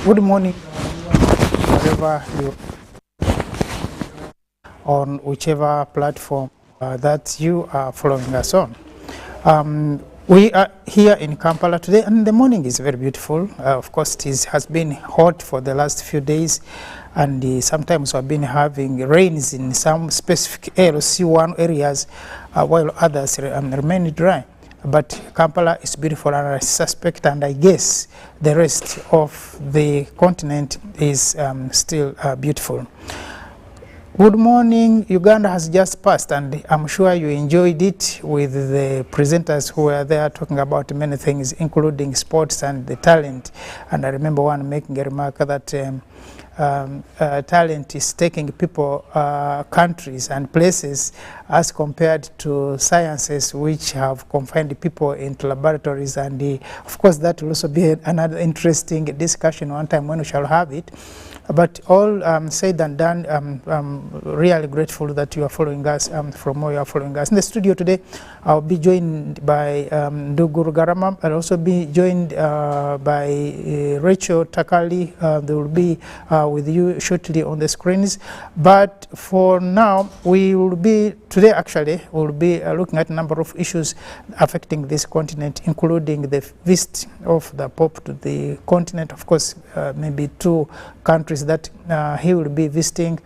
Good morning, wherever you on whichever platform that you are following us on. We are here in Kampala today, and the morning is very beautiful. Of course, has been hot for the last few days, and sometimes we've been having rains in some specific LC1 areas, while others remain dry. But Kampala is beautiful, and I suspect, and I guess, the rest of the continent is still beautiful. Good morning. Uganda has just passed, and I'm sure you enjoyed it with the presenters who were there talking about many things, including sports and the talent. And I remember one making a remark that talent is taking people, countries and places as compared to sciences which have confined people into laboratories. And of course that will also be another interesting discussion one time when we shall have it. But all said and done, I'm really grateful that you are following us from where you are following us. In the studio today, I'll be joined by Ndugu Rugarama. I'll also be joined by Rachel Takali. They will be with you shortly on the screens. But for now, today actually, we'll be looking at a number of issues affecting this continent, including the visit of the Pope to the continent. Of course, maybe two countries that he will be visiting,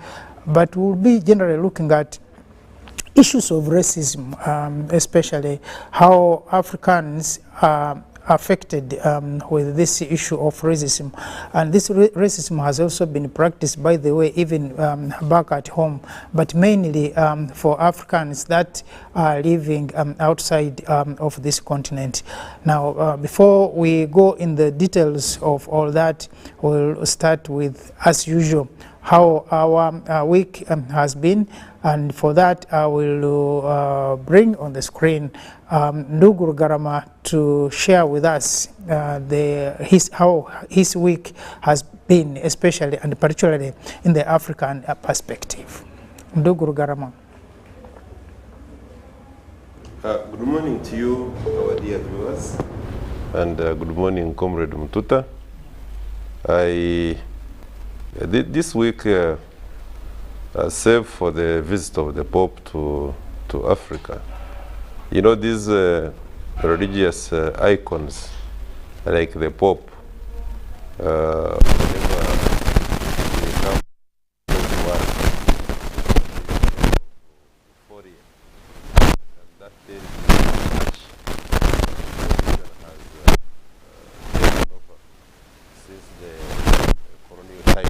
but we'll be generally looking at issues of racism, especially how Africans are affected with this issue of racism. And this racism has also been practiced, by the way, even back at home, but mainly for Africans that are living outside of this continent. Now, before we go in the details of all that, we'll start with, as usual, how our week has been, and for that I will bring on the screen Ndugu Rugarama to share with us how his week has been, especially and particularly in the African perspective. Ndugu Rugarama. Good morning to you, our dear viewers, and good morning, Comrade Mtuta. This week, save for the visit of the Pope to Africa. You know, these religious icons, like the Pope, whenever they come to one foreign, and that is much has taken over since the colonial times.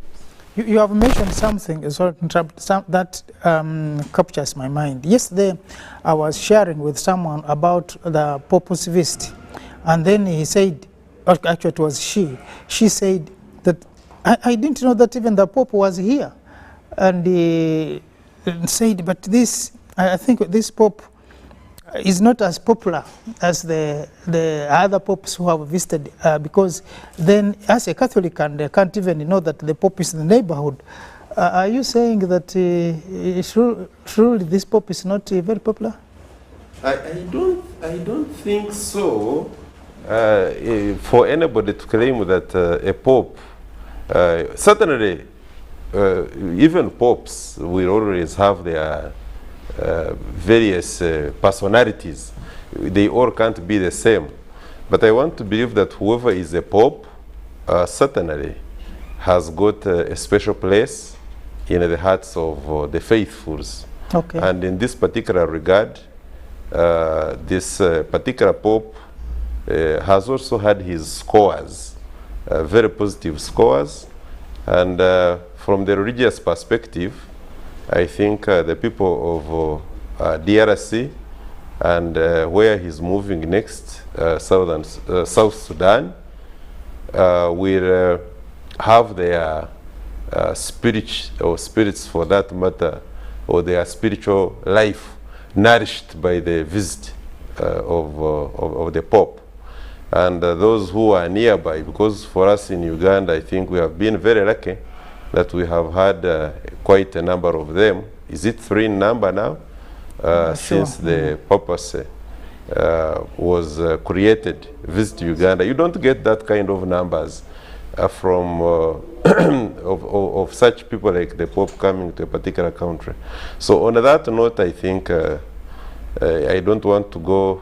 You have mentioned something that captures my mind. Yesterday, I was sharing with someone about the Pope's visit, and then he said, actually it was she said that, I didn't know that even the Pope was here. And he said, but I think this Pope is not as popular as the other popes who have visited, because then as a Catholic and can't even know that the Pope is in the neighborhood. Are you saying that truly this Pope is not very popular? I don't think so. For anybody to claim that a Pope, certainly even popes will always have their various personalities. They all can't be the same. But I want to believe that whoever is a Pope certainly has got a special place in the hearts of the faithfuls. Okay. And in this particular regard, this particular Pope has also had his scores, very positive scores. And from the religious perspective, I think the people of DRC and where he's moving next, South Sudan, will have their spirits for that matter, or their spiritual life nourished by the visit of the Pope. And those who are nearby, because for us in Uganda, I think we have been very lucky that we have had quite a number of them. Is it 3 in number now? Since the papacy was created, visit Uganda. You don't get that kind of numbers from of such people like the Pope coming to a particular country. So on that note, I think I don't want to go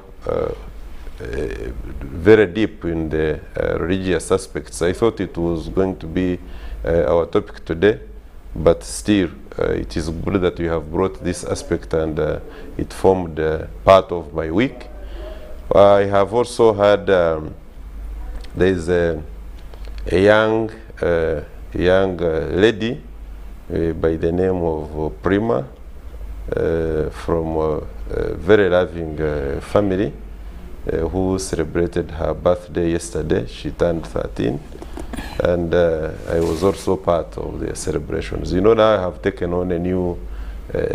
very deep in the religious aspects. I thought it was going to be our topic today, but still it is good that you have brought this aspect, and it formed part of my week. I have also had there is a young lady by the name of Prima from a very loving family who celebrated her birthday yesterday. She turned 13, and I was also part of the celebrations. You know, now I have taken on a new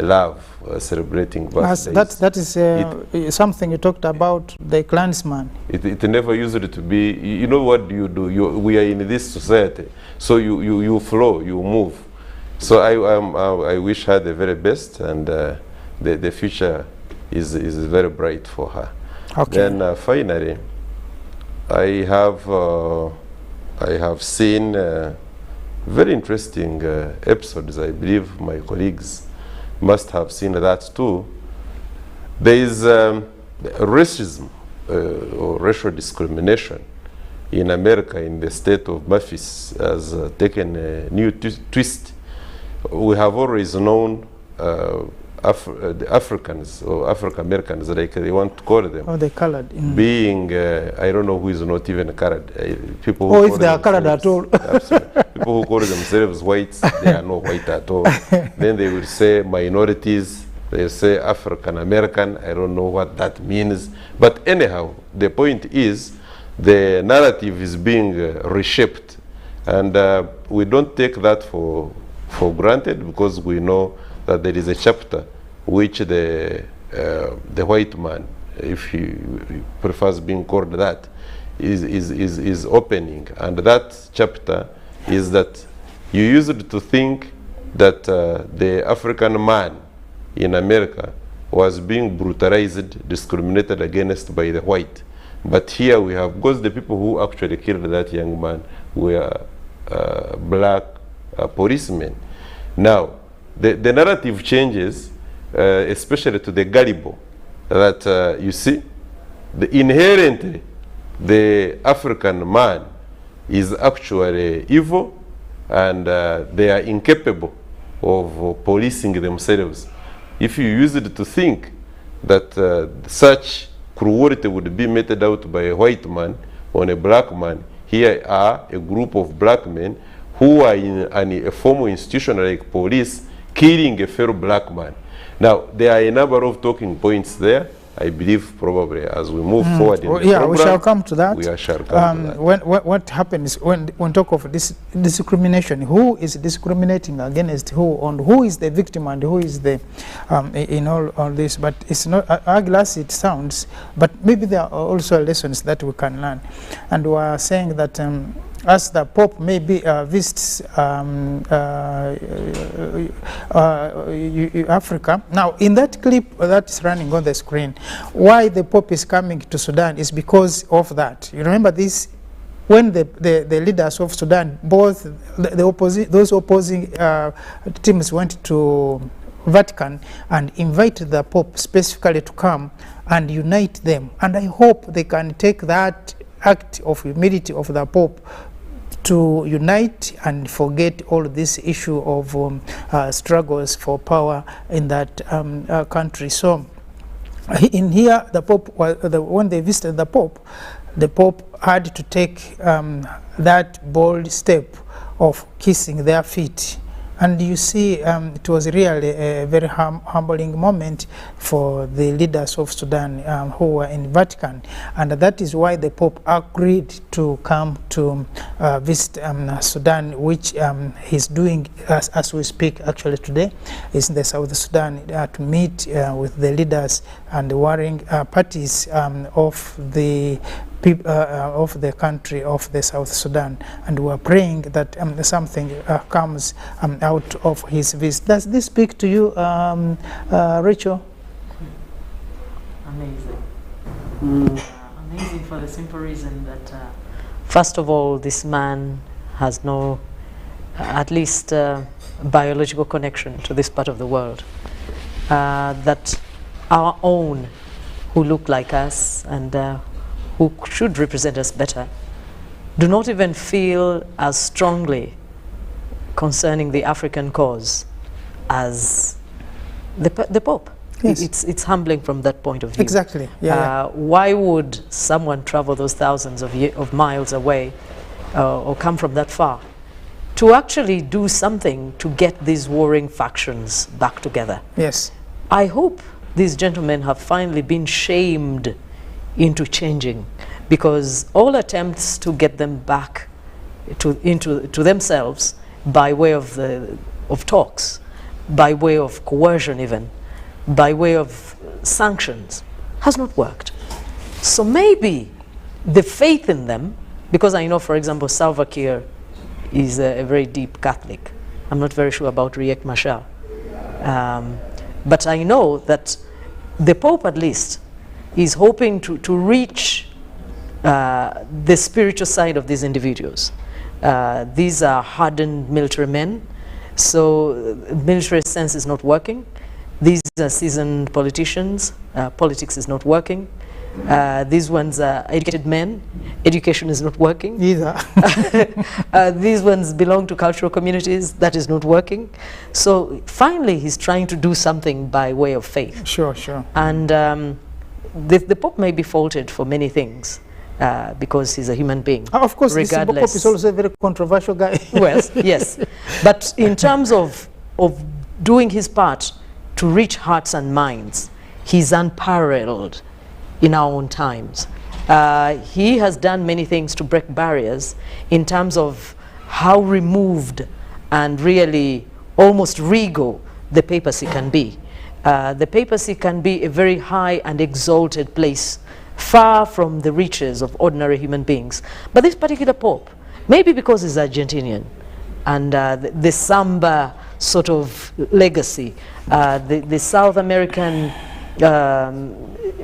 love, celebrating birthdays. That is something you talked about, the clansman. It never used to be, you know what do you do? We are in this society, so you flow, you move. So I wish her the very best, and the future is very bright for her. Okay. Then finally, I have seen very interesting episodes. I believe my colleagues must have seen that too. There is racism or racial discrimination in America, in the state of Memphis, has taken a new twist. We have always known the Africans or African Americans, like they want to call them. Oh, they colored. Being, I don't know who is not even colored. People who if they are colored at all. Absolutely. People who call themselves whites, they are not white at all. Then they will say minorities, they say African American. I don't know what that means. But anyhow, the point is the narrative is being reshaped. And we don't take that for granted, because we know that there is a chapter which the white man, if he prefers being called that, is opening. And that chapter is that you used to think that the African man in America was being brutalized, discriminated against by the white. But here we have, because the people who actually killed that young man were black policemen. Now, the narrative changes, especially to the gullible, that you see, inherently, the African man is actually evil, and they are incapable of policing themselves. If you use it to think that such cruelty would be meted out by a white man on a black man, here are a group of black men who are in a formal institution like police, killing a fellow black man. Now, there are a number of talking points there. I believe probably as we move forward in the program, we shall come to that. We shall come to that. What happens when talk of this discrimination? Who is discriminating against who, and who is the victim, and who is the in all this? But it's not ugly as it sounds. But maybe there are also lessons that we can learn, and we are saying that. As the Pope maybe visits Africa. Now, in that clip that is running on the screen, why the Pope is coming to Sudan is because of that. You remember this, when the leaders of Sudan, both those opposing teams went to Vatican and invited the Pope specifically to come and unite them. And I hope they can take that act of humility of the Pope to unite and forget all this issue of struggles for power in that country. So in here, the Pope, when they visited the Pope had to take that bold step of kissing their feet. And you see, it was really a very humbling moment for the leaders of Sudan who were in Vatican. And that is why the Pope agreed to come to visit Sudan, which he's doing as we speak actually today. Is in the South Sudan to meet with the leaders and the warring parties of the country of the South Sudan, and we are praying that something comes out of his visit. Does this speak to you, Rachel? Amazing. Amazing for the simple reason that, first of all, this man has no, at least biological connection to this part of the world. That our own, who look like us and who should represent us better, do not even feel as strongly concerning the African cause as the Pope. Yes. It's humbling from that point of view. Exactly. Yeah, Why would someone travel those thousands of miles away or come from that far to actually do something to get these warring factions back together? Yes. I hope these gentlemen have finally been shamed into changing, because all attempts to get them back to themselves by way of talks, by way of coercion even, by way of sanctions, has not worked. So maybe the faith in them, because I know, for example, Salva Kiir is a very deep Catholic. I'm not very sure about Riek Machar. But I know that the Pope, at least, is hoping to reach the spiritual side of these individuals. These are hardened military men, so military sense is not working. These are seasoned politicians. Politics is not working. These ones are educated men. Education is not working. Either. These ones belong to cultural communities. That is not working. So finally, he's trying to do something by way of faith. Sure, sure. And the Pope may be faulted for many things because he's a human being. Of course, this Pope regardless. is also a very controversial guy. Well, yes. But in terms of doing his part to reach hearts and minds, he's unparalleled in our own times. He has done many things to break barriers in terms of how removed and really almost regal the papacy can be. The papacy can be a very high and exalted place, far from the reaches of ordinary human beings. But this particular Pope, maybe because he's Argentinian, and the samba sort of legacy, the South American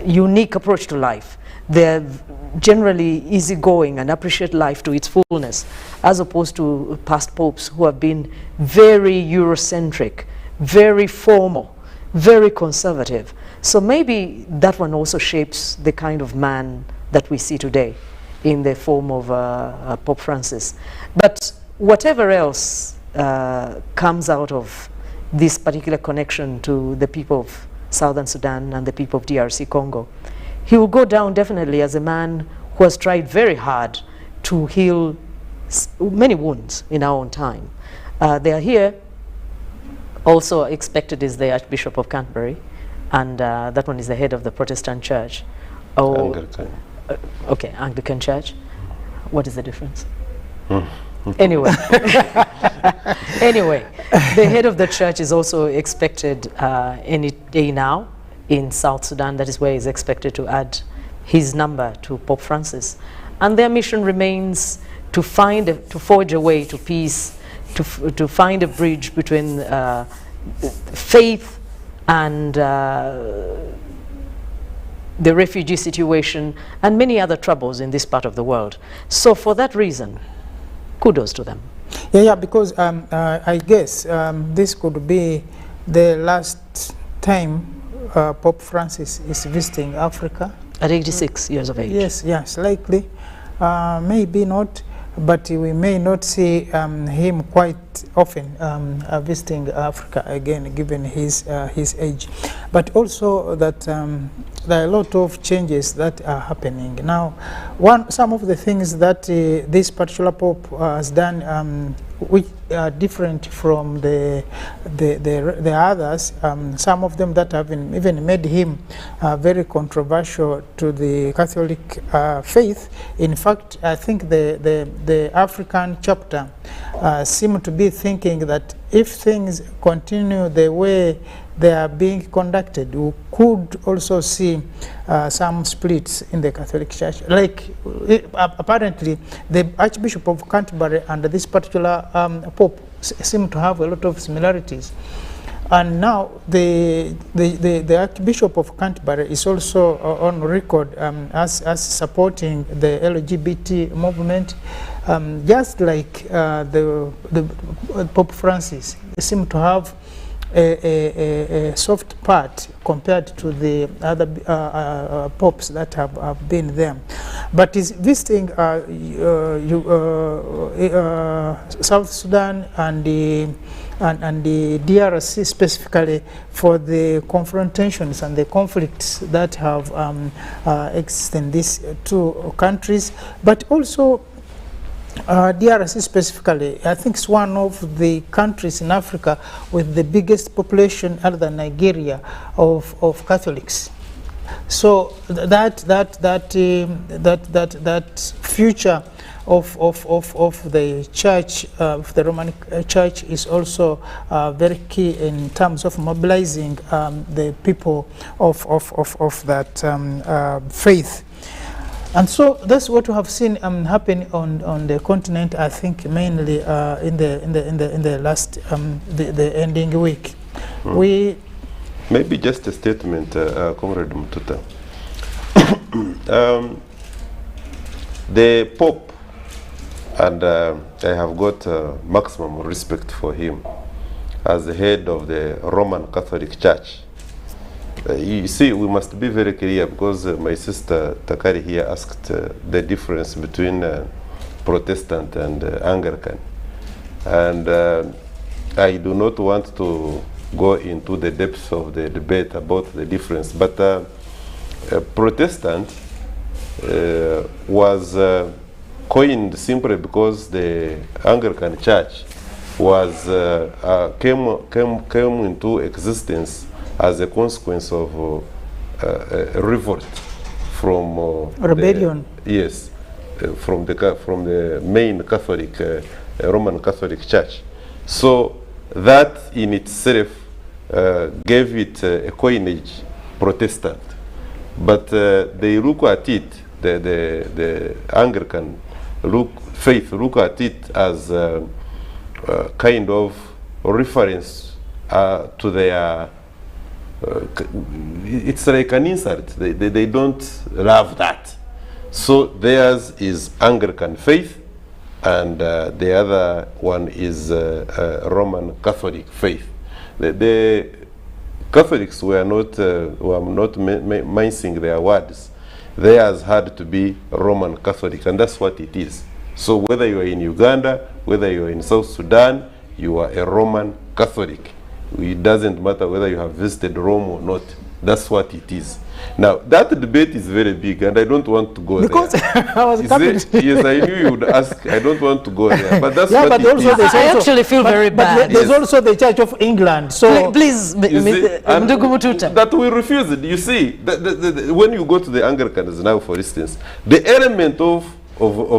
unique approach to life, they're generally easygoing and appreciate life to its fullness, as opposed to past popes who have been very Eurocentric, very formal, very conservative. So maybe that one also shapes the kind of man that we see today in the form of Pope Francis. But whatever else comes out of this particular connection to the people of Southern Sudan and the people of DRC Congo, he will go down definitely as a man who has tried very hard to heal many wounds in our own time. They are here. Also expected is the Archbishop of Canterbury, and that one is the head of the Protestant Church. Oh, Anglican. Okay, Anglican Church. What is the difference? Anyway, anyway, the head of the church is also expected any day now in South Sudan. That is where he's expected to add his number to Pope Francis, and their mission remains to forge a way to peace, to find a bridge between faith and the refugee situation and many other troubles in this part of the world. So for that reason, kudos to them. Yeah, because I guess this could be the last time Pope Francis is visiting Africa. At 86 years of age. Yes, likely. Maybe not, but we may not see him quite often visiting Africa again, given his age. But also that there are a lot of changes that are happening now. Some of the things that this particular Pope has done, which are different from the others, some of them that have even made him very controversial to the Catholic faith. In fact, I think the African chapter seem to be thinking that if things continue the way they are being conducted, we could also see some splits in the Catholic Church. Like apparently the Archbishop of Canterbury and this particular Pope seem to have a lot of similarities. And now the Archbishop of Canterbury is also on record as supporting the LGBT movement, just like the Pope Francis. They seem to have a soft part compared to the other popes that have been there. But is visiting South Sudan and the DRC specifically for the confrontations and the conflicts that have existed in these two countries, but also DRC specifically, I think it's one of the countries in Africa with the biggest population other than Nigeria of Catholics. So that future of the church, of the Roman Church, is also very key in terms of mobilizing the people of that faith. And so that's what we have seen happen on the continent. I think mainly in the last the ending week. We maybe just a statement, Comrade Mututa. The Pope, and I have got maximum respect for him as the head of the Roman Catholic Church. You see, we must be very clear, because my sister Takari here asked the difference between Protestant and Anglican. And I do not want to go into the depths of the debate about the difference, but Protestant was coined simply because the Anglican Church was came into existence as a consequence of a revolt from rebellion. Yes, from the main Catholic Roman Catholic Church. So that in itself gave it a coinage, Protestant. But they look at it, the Anglican faith look at it as a kind of reference to their it's like an insult. They don't love that. So theirs is Anglican faith, and the other one is Roman Catholic faith. The Catholics were not mincing their words. Theirs had to be Roman Catholic, and that's what it is. So whether you are in Uganda, whether you are in South Sudan, you are a Roman Catholic. It doesn't matter whether you have visited Rome or not. That's what it is. Now, that debate is very big, and I don't want to go because there. I was coming. Yes, I knew you would ask. I don't want to go there, but that's Yeah, what but it also is. there's I also- actually feel very But bad. there's Yes. also the Church of England. So Please, You see, and Ndugu Mututa. that we refuse it. You see, when you go to the Anglicans now, for instance, the element of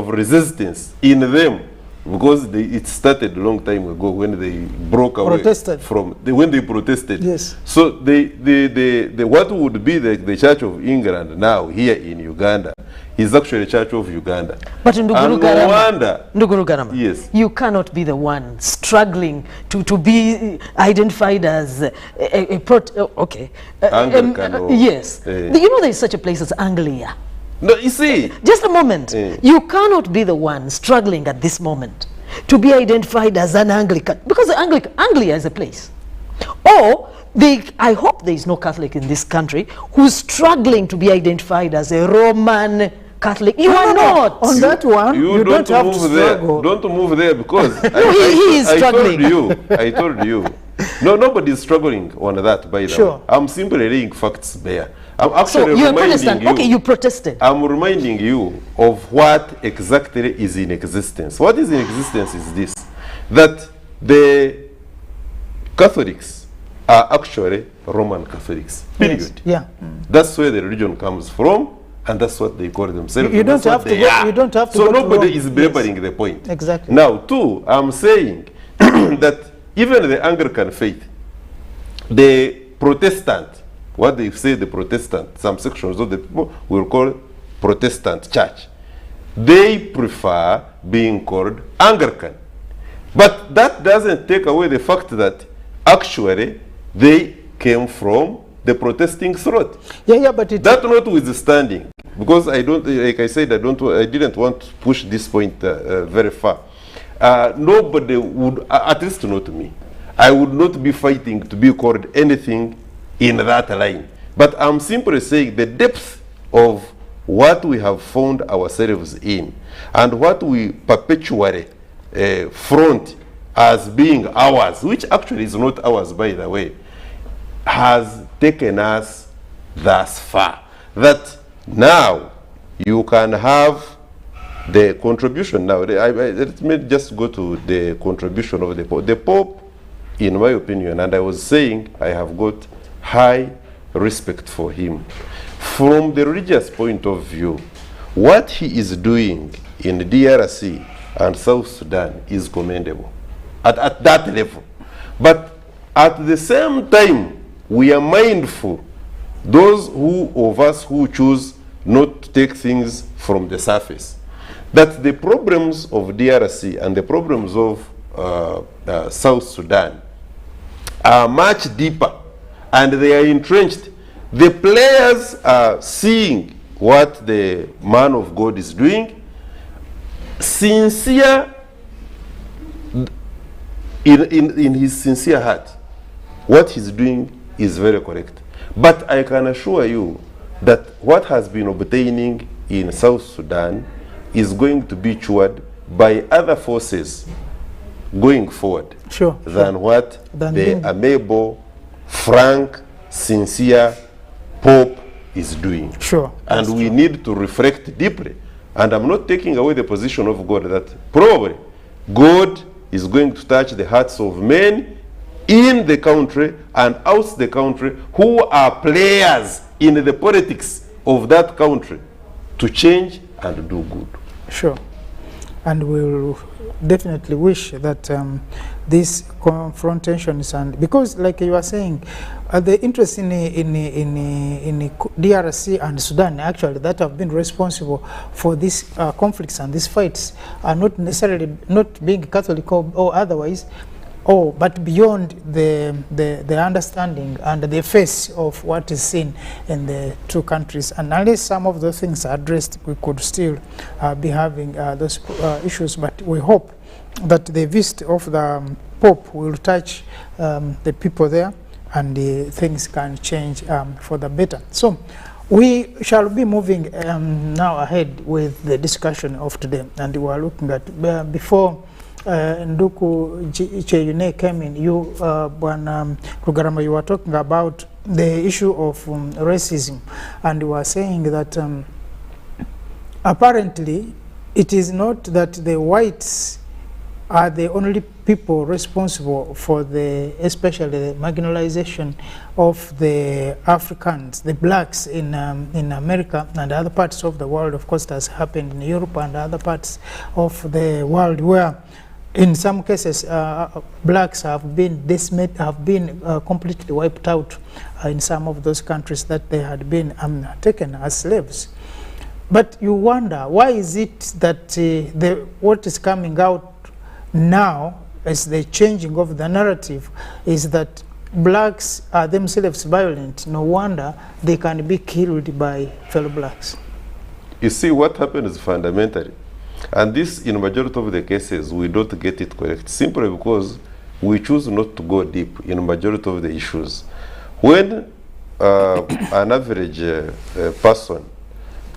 resistance in them, because it started a long time ago when they broke away Protested. when they protested. Yes. So what would be the Church of England now here in Uganda is actually Church of Uganda. But And Nduguru no Garama, wonder. Nduguru Garama, Yes. you cannot be the one struggling to be identified as Anglican or- yes. eh. You know there is such a place as Anglia. No, you see, Just a moment. Eh. You cannot be the one struggling at this moment to be identified as an Anglican, because Anglia is a place. Or I hope there is no Catholic in this country who's struggling to be identified as a Roman Catholic. You are not. on that one, you don't have to move there. struggle. Don't move there, because he is struggling. I told you. No, nobody is struggling on that, by the Sure. way. I'm simply laying facts bare. I'm So actually you're reminding Protestant. you. Okay, you protested. I'm reminding you of what exactly is in existence. What is in existence is this: that the Catholics are actually Roman Catholics. Period. Yes. Yeah. That's where the religion comes from, and that's what they call themselves. You don't That's what have to they go- are. you don't have to So go to nobody Rome. is belaboring the point. Exactly. Now, two, I'm saying that even the Anglican faith, the Protestant, what they say the Protestant, some sections of the people will call Protestant church, they prefer being called Anglican. But that doesn't take away the fact that actually they came from the protesting throat. Yeah, but it... That notwithstanding, because I don't, like I said, I didn't want to push this point very far. Nobody would, at least not me, I would not be fighting to be called anything in that line. But I'm simply saying the depth of what we have found ourselves in and what we perpetually front as being ours, which actually is not ours, by the way, has taken us thus far. That now you can have the contribution. Now, let me just go to the contribution of the Pope. The Pope, in my opinion, and I was saying I have got high respect for him. From the religious point of view, what he is doing in DRC and South Sudan is commendable at that level. But at the same time, we are mindful, those of us who choose not to take things from the surface, that the problems of DRC and the problems of South Sudan are much deeper and they are entrenched. The players are seeing what the man of God is doing, sincere in his sincere heart. What he's doing is very correct. But I can assure you that what has been obtaining in South Sudan is going to be chewed by other forces going forward than what the amiable, frank, sincere Pope is doing. And we need to reflect deeply. And I'm not taking away the position of God that probably God is going to touch the hearts of men in the country and out the country who are players in the politics of that country to change and do good. Sure. And we'll definitely wish that these confrontations, and because like you are saying, the interest in DRC and Sudan actually that have been responsible for these conflicts and these fights are not necessarily not being Catholic or otherwise, but beyond the understanding and the face of what is seen in the two countries. And unless some of those things are addressed, we could still be having those issues. But we hope that the visit of the Pope will touch the people there and things can change for the better. So we shall be moving now ahead with the discussion of today. And we are looking at, before Nduku Cheyune came in, you, Bwana Rugarama, you were talking about the issue of racism, and you were saying that apparently it is not that the whites are the only people responsible for especially the marginalization of the Africans, the blacks in America and other parts of the world. Of course, it has happened in Europe and other parts of the world where in some cases, blacks have been decimated, have been completely wiped out in some of those countries that they had been taken as slaves. But you wonder, why is it that what is coming out now as the changing of the narrative is that blacks are themselves violent? No wonder they can be killed by fellow blacks. You see, what happens fundamentally, and this, in majority of the cases, we don't get it correct, simply because we choose not to go deep in majority of the issues. When an average person,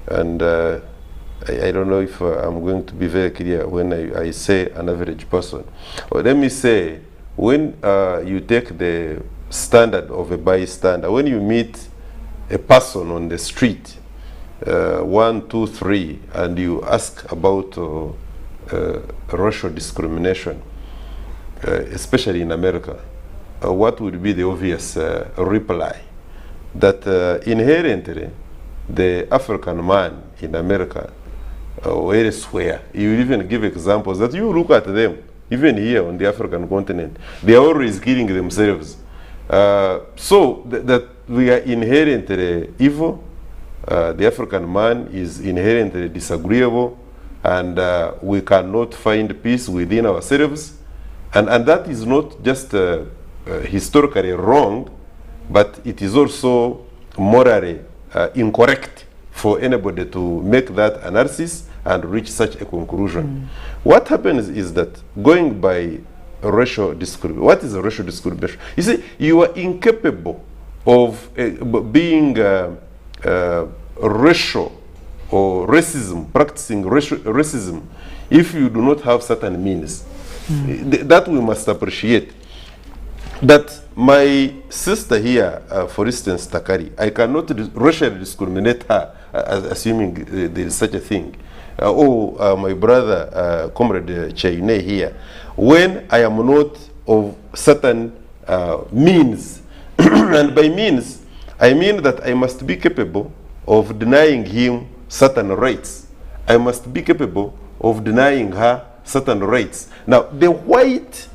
and I don't know if I'm going to be very clear when I say an average person, or let me say, when you take the standard of a bystander, when you meet a person on the street, 1, 2, 3, and you ask about racial discrimination, especially in America, what would be the obvious reply? That inherently, the African man in America or elsewhere, you even give examples that you look at them, even here on the African continent, they are always killing themselves. So that we are inherently evil. The African man is inherently disagreeable, and we cannot find peace within ourselves. And that is not just historically wrong, but it is also morally incorrect for anybody to make that analysis and reach such a conclusion. What happens is that going by racial discrimination, what is a racial discrimination? You see, you are incapable of being racial or racism, practicing racism, if you do not have certain means. That we must appreciate. That my sister here, for instance, Takari, I cannot racially discriminate her, assuming there is such a thing. My brother, Comrade Chaine here, when I am not of certain means. And by means, I mean that I must be capable of denying him certain rights. I must be capable of denying her certain rights. Now, the white,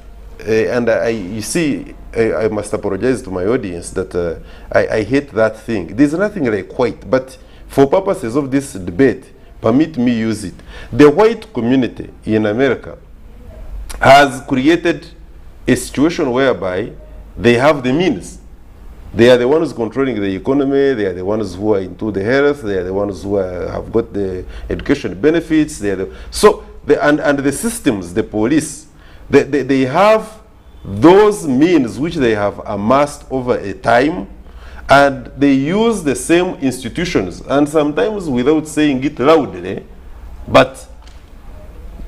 you see, I must apologize to my audience that I hate that thing. There's nothing like white, but for purposes of this debate, permit me use it. The white community in America has created a situation whereby they have the means. They are the ones controlling the economy, they are the ones who are into the health, they are the ones who have got the education benefits, they are and the systems, the police, they have those means which they have amassed over a time, and they use the same institutions, and sometimes without saying it loudly, but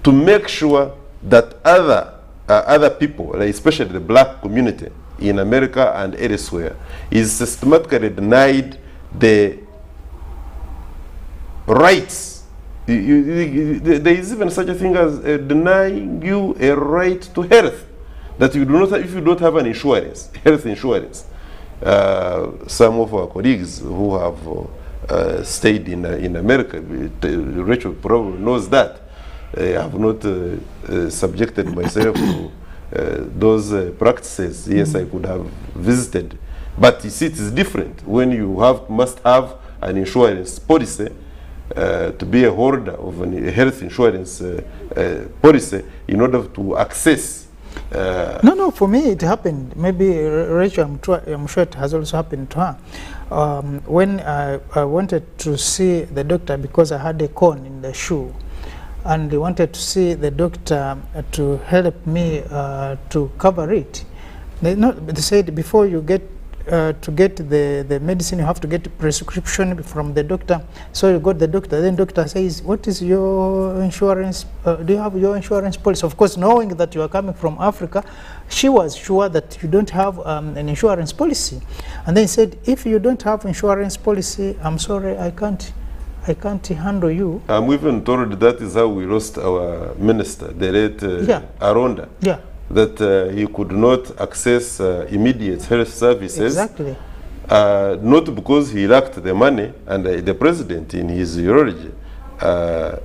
to make sure that other people, especially the black community in America and elsewhere, is systematically denied the rights. There is even such a thing as denying you a right to health, that you do not have, if you don't have an insurance, health insurance. Some of our colleagues who have stayed in America, Rachel probably knows that. I have not subjected myself to those practices. Yes, I could have visited, but you see, it is different when you must have an insurance policy to be a holder of a health insurance policy in order to access. No, for me it happened. Maybe Rachel, I'm sure it has also happened to her. When I wanted to see the doctor because I had a cone in the shoe, and they wanted to see the doctor to help me to cover it. They said before you get to get the medicine, you have to get a prescription from the doctor. So you got the doctor. Then doctor says, "What is your insurance? Do you have your insurance policy?" Of course, knowing that you are coming from Africa, she was sure that you don't have an insurance policy. And then he said, "If you don't have insurance policy, I'm sorry, I can't handle you." I'm even told that is how we lost our minister, the late Aronda. Yeah. That he could not access immediate health services. Exactly. Not because he lacked the money, and the president in his eulogy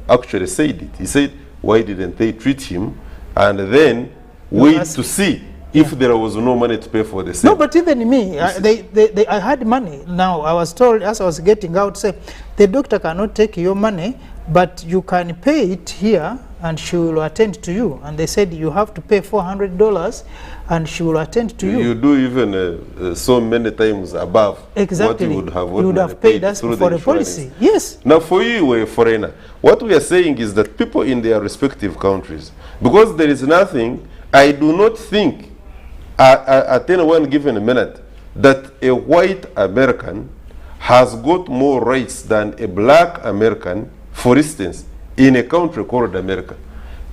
actually said it. He said, why didn't they treat him and then wait to see if there was no money to pay for the same? No, but even me, I had money. Now, I was told as I was getting out, say, the doctor cannot take your money, but you can pay it here and she will attend to you. And they said you have to pay $400 and she will attend to you. You do even so many times above exactly what you would have paid us for the policy. Yes. Now for you, you were a foreigner. What we are saying is that people in their respective countries, because there is nothing, I do not think at any one given minute that a white American has got more rights than a black American, for instance, in a country called America.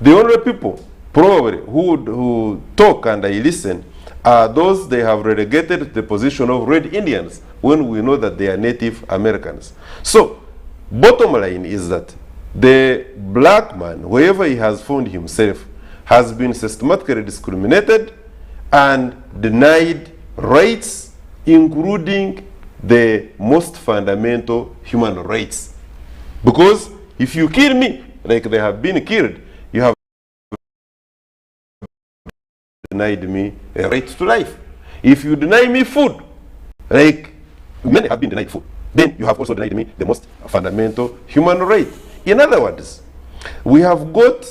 The only people probably who talk and I listen are those they have relegated to the position of Red Indians when we know that they are Native Americans. So, bottom line is that the black man, wherever he has found himself, has been systematically discriminated and denied rights, including the most fundamental human rights. Because if you kill me, like they have been killed, you have denied me a right to life. If you deny me food, like many have been denied food, then you have also denied me the most fundamental human right. In other words, we have got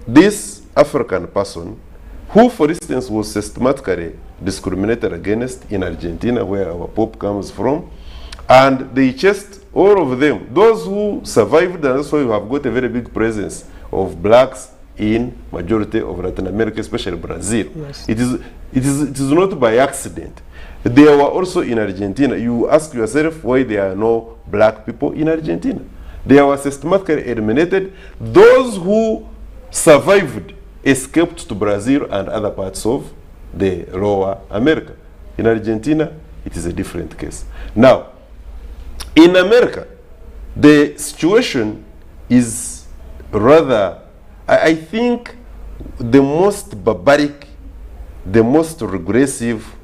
this African person who, for instance, was systematically discriminated against in Argentina, where our Pope comes from. And they chased all of them. Those who survived, and that's why we have got a very big presence of blacks in majority of Latin America, especially Brazil. Yes. It is not by accident. They were also in Argentina. You ask yourself why there are no black people in Argentina. They were systematically eliminated. Those who survived escaped to Brazil and other parts of the Lower America. In Argentina, it is a different case. Now, in America, the situation is rather, I think, the most barbaric, the most regressive,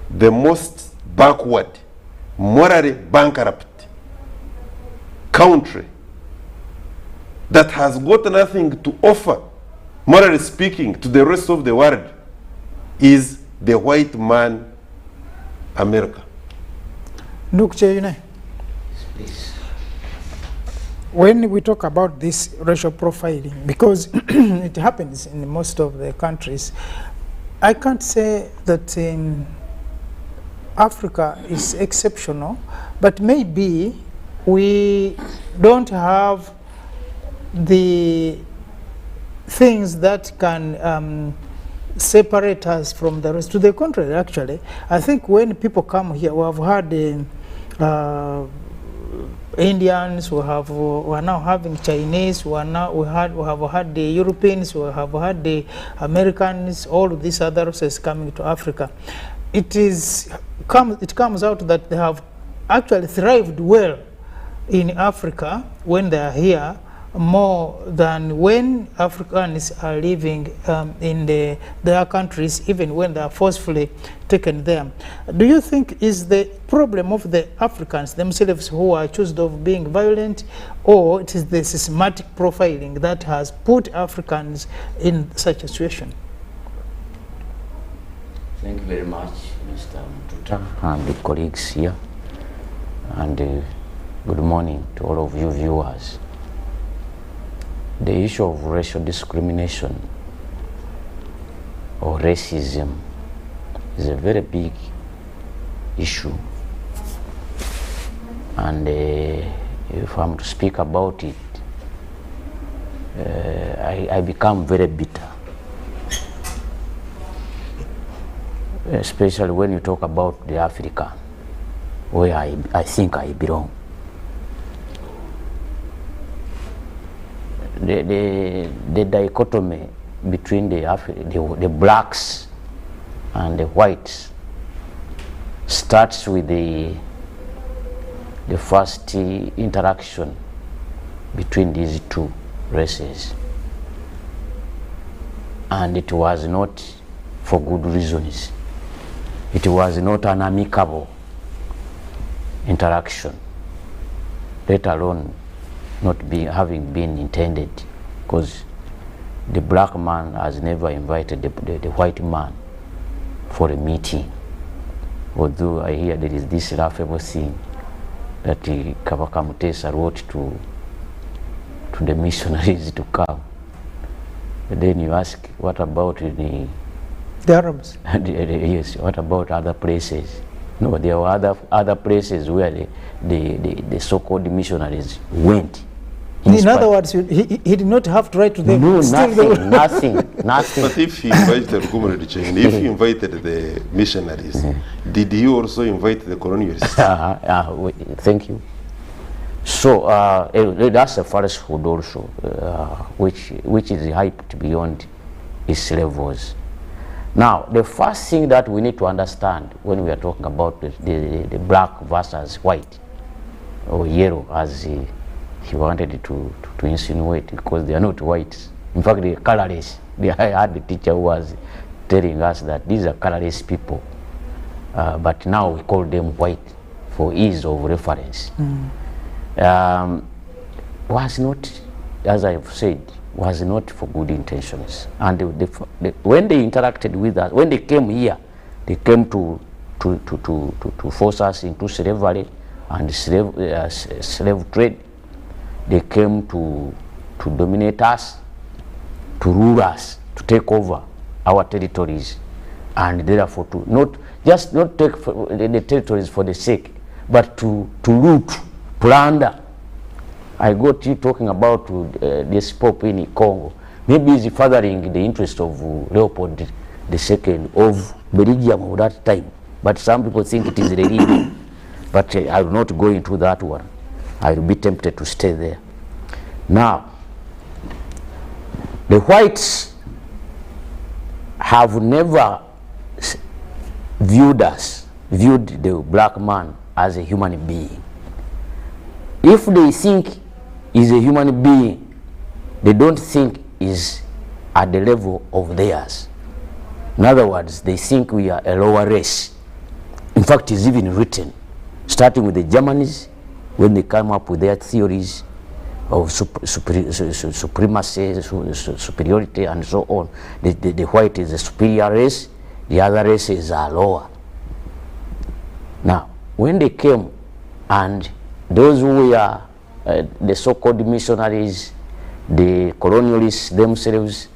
the most backward, morally bankrupt country that has got nothing to offer, morally speaking, to the rest of the world is the white man America. Ndukche, Please. when we talk about this racial profiling, because it happens in most of the countries, I can't say that in Africa is exceptional, but maybe we don't have the things that can separate us from the rest. To the contrary, actually, I think when people come here, we have had Indians, we are now having Chinese, we have had the Europeans, we have had the Americans, all of these other races coming to Africa. It comes out that they have actually thrived well in Africa when they are here, more than when Africans are living in their countries, even when they are forcefully taken there. Do you think is the problem of the Africans themselves who are accused of being violent, or it is the systematic profiling that has put Africans in such a situation? Thank you very much, Mr. Mtuta and the colleagues here, and good morning to all of you viewers. The issue of racial discrimination or racism is a very big issue, and if I'm to speak about it, I become very bitter, especially when you talk about the African, where I think I belong. The dichotomy between the blacks and the whites starts with the first interaction between these two races, and it was not for good reasons. It was not an amicable interaction, let alone not having been intended, because the black man has never invited the white man for a meeting. Although I hear there is this laughable thing that Kabaka Mutesa wrote to the missionaries to come. But then you ask, what about the Arabs? Yes, what about other places? No, there were other places where the so-called missionaries went. In other words, he did not have to write to them. No, Still nothing. But if he invited if he invited the missionaries, did he also invite the colonialists? Thank you. So that's a falsehood also, which is hyped beyond its levels. Now, the first thing that we need to understand when we are talking about the black versus white, or yellow, as he wanted to insinuate, because they are not whites. In fact, they are colorless. I had the teacher who was telling us that these are colorless people, but now we call them white for ease of reference. Was not, as I've said, was not for good intentions. And when they interacted with us, when they came here, they came to force us into slavery and slave trade. They came to dominate us, to rule us, to take over our territories, and therefore to not take the territories for the sake, but to loot, plunder. I got you talking about this Pope in Congo. Maybe he's furthering the interest of Leopold II of Belgium of that time. But some people think it is religion. But I will not go into that one. I will be tempted to stay there. Now, the whites have never viewed the black man as a human being. If they think he's a human being, they don't think he's at the level of theirs. In other words, they think we are a lower race. In fact, it's even written, starting with the Germans, when they come up with their theories of supremacy, superiority, and so on. The white is a superior race, the other races are lower. Now, when they came, and those who were the so-called missionaries, the colonialists themselves,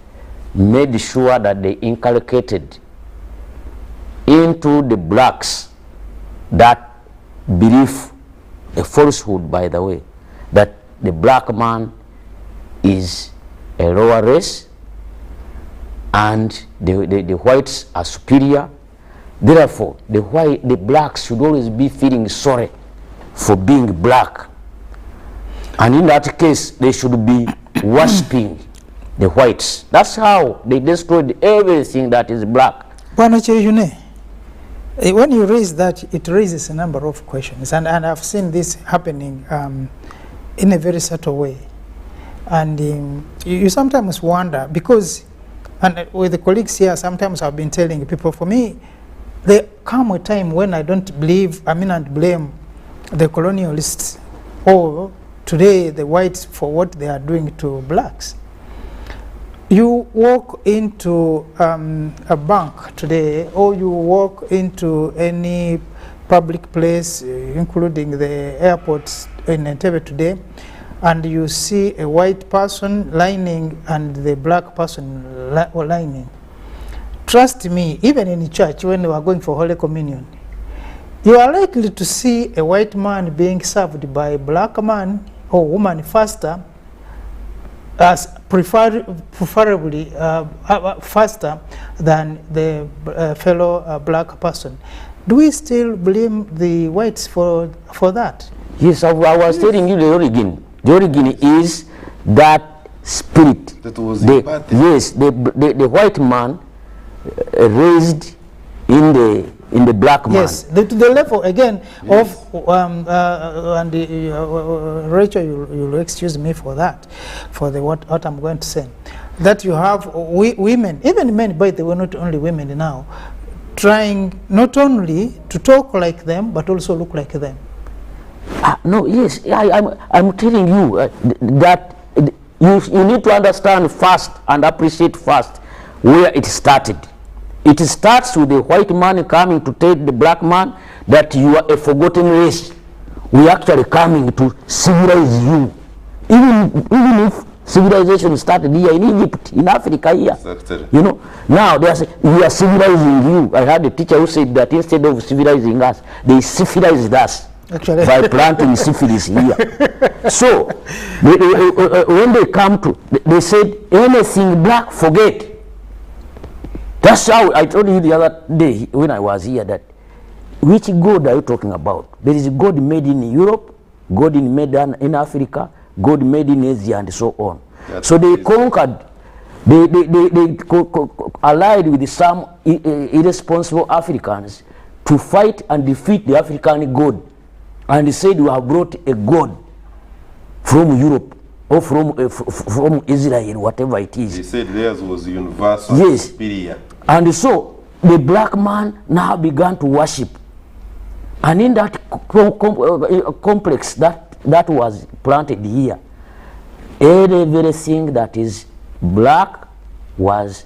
made sure that they inculcated into the blacks that belief, a falsehood by the way, that the black man is a lower race and the whites are superior. Therefore, the blacks should always be feeling sorry for being black. And in that case, they should be worshipping the whites. That's how they destroyed everything that is black. When you raise that, it raises a number of questions. And I've seen this happening in a very subtle way. And you sometimes wonder, because, and with the colleagues here, sometimes I've been telling people, for me, there come a time when I don't believe, and blame the colonialists or today the whites for what they are doing to blacks. You walk into a bank today, or you walk into any public place, including the airports in Entebbe today, and you see a white person lining and the black person lining. Trust me, even in church, when we are going for Holy Communion, you are likely to see a white man being served by a black man or woman faster, as preferably faster than the fellow black person. Do we still blame the whites for that? Yes, I was telling you the origin. The origin is that spirit. That was yes, the white man raised in the black man. Yes, to the level again, yes, of Rachel, you'll excuse me for that, for what I'm going to say, that you have women, even men, by the way, not only women now, trying not only to talk like them but also look like them. No, yes, I'm telling you that you need to understand first and appreciate first where it started. It starts with the white man coming to tell the black man that you are a forgotten race. We are actually coming to civilize you. Even if civilization started here in Egypt, in Africa here. Exactly. You know, now they are saying, we are civilizing you. I had a teacher who said that instead of civilizing us, they civilized us. Actually. By planting syphilis here. So, when they come to, they said, anything black, forget. That's how I told you the other day when I was here that which God are you talking about? There is God made in Europe, God made in Africa, God made in Asia, and so on. That's so they conquered, they allied with some irresponsible Africans to fight and defeat the African God. And they said, we have brought a God from Europe or from Israel, whatever it is. They said theirs was universal, yes, superior. And so the black man now began to worship. And in that complex that was planted here, everything that is black was,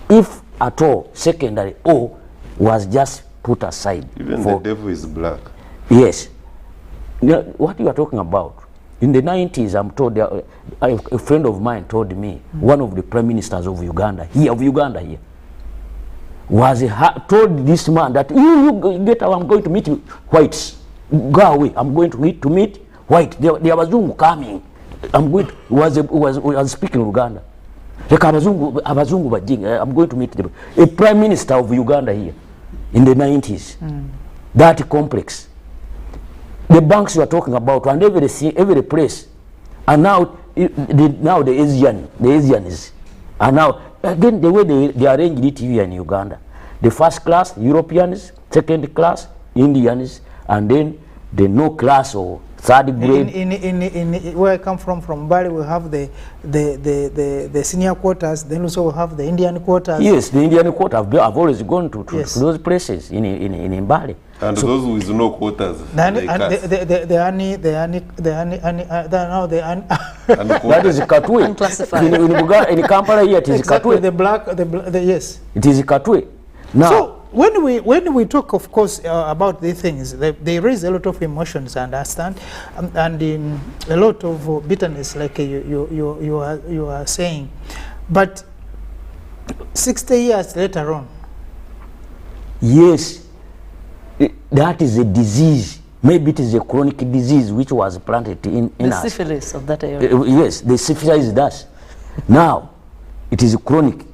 if at all, secondary or was just put aside. Even the devil is black. Yes. Now, what you are talking about? In the 90s, I'm told, a friend of mine told me, one of the prime ministers of Uganda here, was told this man that you get out, I'm going to meet whites. Go away, I'm going to meet white. There was coming. I'm going to, was speaking Uganda. I'm going to meet them. A prime minister of Uganda here in the 90s. That complex. The banks you are talking about and every place. And now the Asians are now, again, the way they arrange it here in Uganda. The first class, Europeans, second class, Indians, and then the no class or third grade. In where I come from Bali, we have the senior quarters, then also we have the Indian quarters. Yes, the Indian quarter. I've always gone to those places in Bali. And so, those with no quotas. That is Katwe. Unclassified. In Kampala here, it is exactly Katwe. the black, yes. It is Katwe. Now, So when we talk, of course, about these things, they raise a lot of emotions, I understand, and in a lot of bitterness, like you are saying. But 60 years later on, yes, that is a disease. Maybe it is a chronic disease which was planted in The us. syphilis of that area. Yes, the syphilis is that. Now, it is chronic.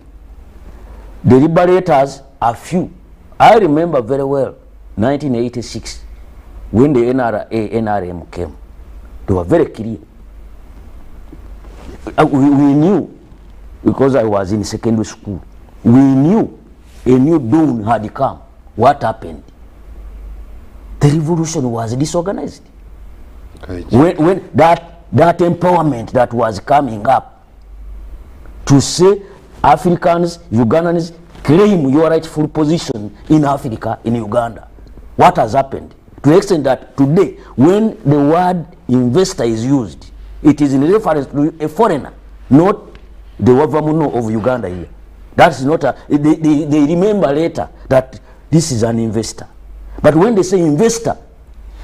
The liberators are few. I remember very well 1986 when the NRM came. They were very clear. We knew, because I was in secondary school, we knew a new dawn had come. What happened? The revolution was disorganized. When that empowerment that was coming up to say Africans, Ugandans, claim your rightful position in Africa, in Uganda. What has happened? To the extent that today, when the word investor is used, it is in reference to a foreigner, not the Wavamuno of Uganda here. That's not a, they remember later that this is an investor. But when they say investor,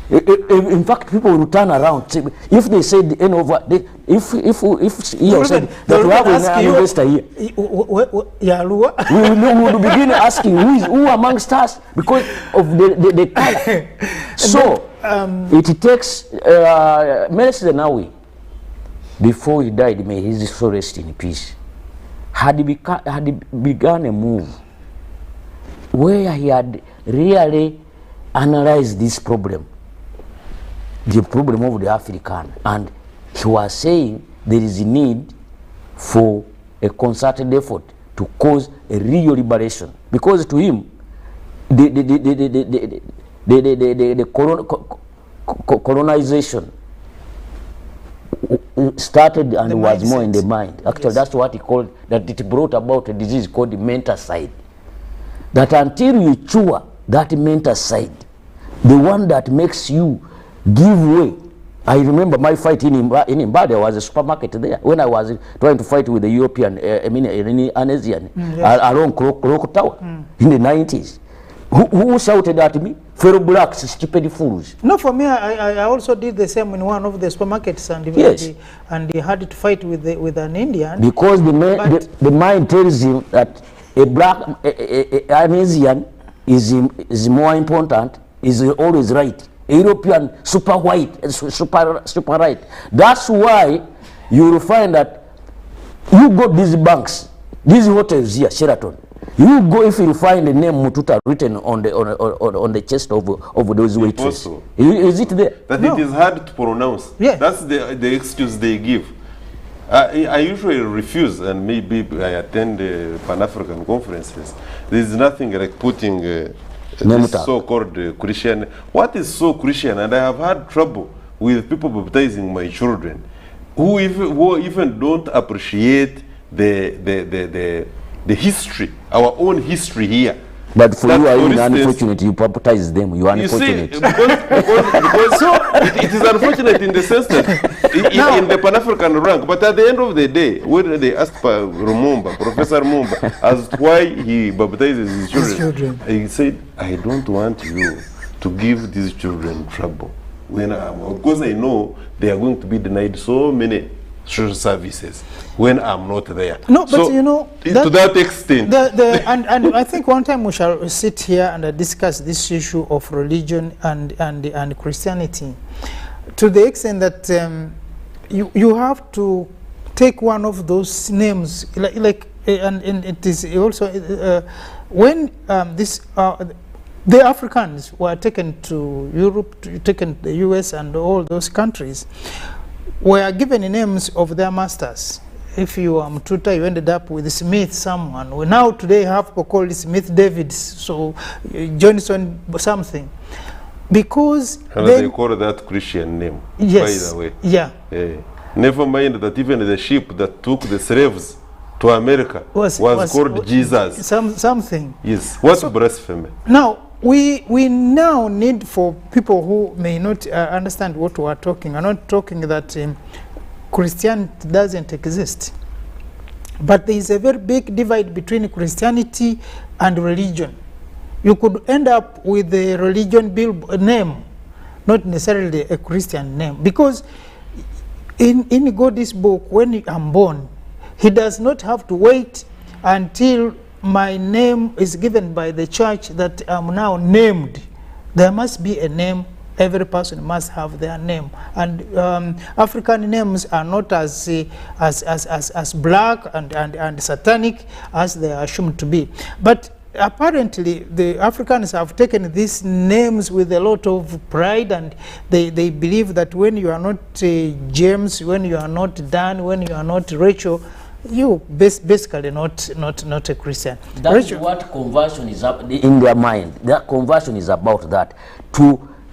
in fact, people will turn around. If they say the end over, if you said that we have an investor here, we will begin asking who amongst us because of the color. So it takes Meles Zenawi, before he died, may his soul rest in peace, had begun a move where he had really analyzed this problem. The problem of the African, and he was saying there is a need for a concerted effort to cause a real liberation, because to him the colonization started and was more in the mind. Actually, that's what he called, that it brought about a disease called the menticide. That until you cure that menticide, the one that makes you give way. I remember my fight in Imba. There was a supermarket there when I was trying to fight with the European, an Asian, along Kroko Tower in the 90s. Who shouted at me? Fellow blacks, stupid fools. No, for me, I also did the same in one of the supermarkets, and Yes. and he had to fight with an Indian. Because the mind tells him that a black, an Asian is more important, is always right. A European super white, super right. That's why you will find that you go these banks, these hotels here, Sheraton. You go if you find the name Mututa written on the chest of those waitresses. Is it there? That No. it is hard to pronounce. Yeah. That's the excuse they give. I usually refuse, and maybe I attend Pan-African conferences. There is nothing like putting this so-called Christian. What is so Christian? And I have had trouble with people baptizing my children who even don't appreciate the history, our own history here. But for That, you, for are instance, unfortunate. You baptize them. You are you see, unfortunate. because it is unfortunate in the sense that in the Pan-African rank, but at the end of the day, when they asked Professor Rumumba, as to why he baptizes his children, he said, I don't want you to give these children trouble. Because I know they are going to be denied so many social services when I'm not there. No, but you know, to that extent, and I think one time we shall sit here and discuss this issue of religion and Christianity, to the extent that you have to take one of those names, and it is also when the Africans were taken to Europe, taken to the US and all those countries, were given names of their masters. If you are Mtuta, you ended up with Smith someone. We now today have people called Smith Davids, so Johnson something. Because and they call that Christian name, yes, by the way. Yeah. Never mind that even the ship that took the slaves to America was called Jesus. Something. Yes. What's blasphemy? Now, we now need, for people who may not understand what we are talking, I'm not talking that Christianity doesn't exist. But there is a very big divide between Christianity and religion. You could end up with a religion name, not necessarily a Christian name. Because in God's book, when I'm born, he does not have to wait until my name is given by the church that I'm now named. There must be a name. Every person must have their name. And African names are not as black and satanic as they are assumed to be. But apparently the Africans have taken these names with a lot of pride, and they believe that when you are not James, when you are not Dan, when you are not Rachel, you basically not a Christian. That's what conversion is up in their mind. That conversion is about that.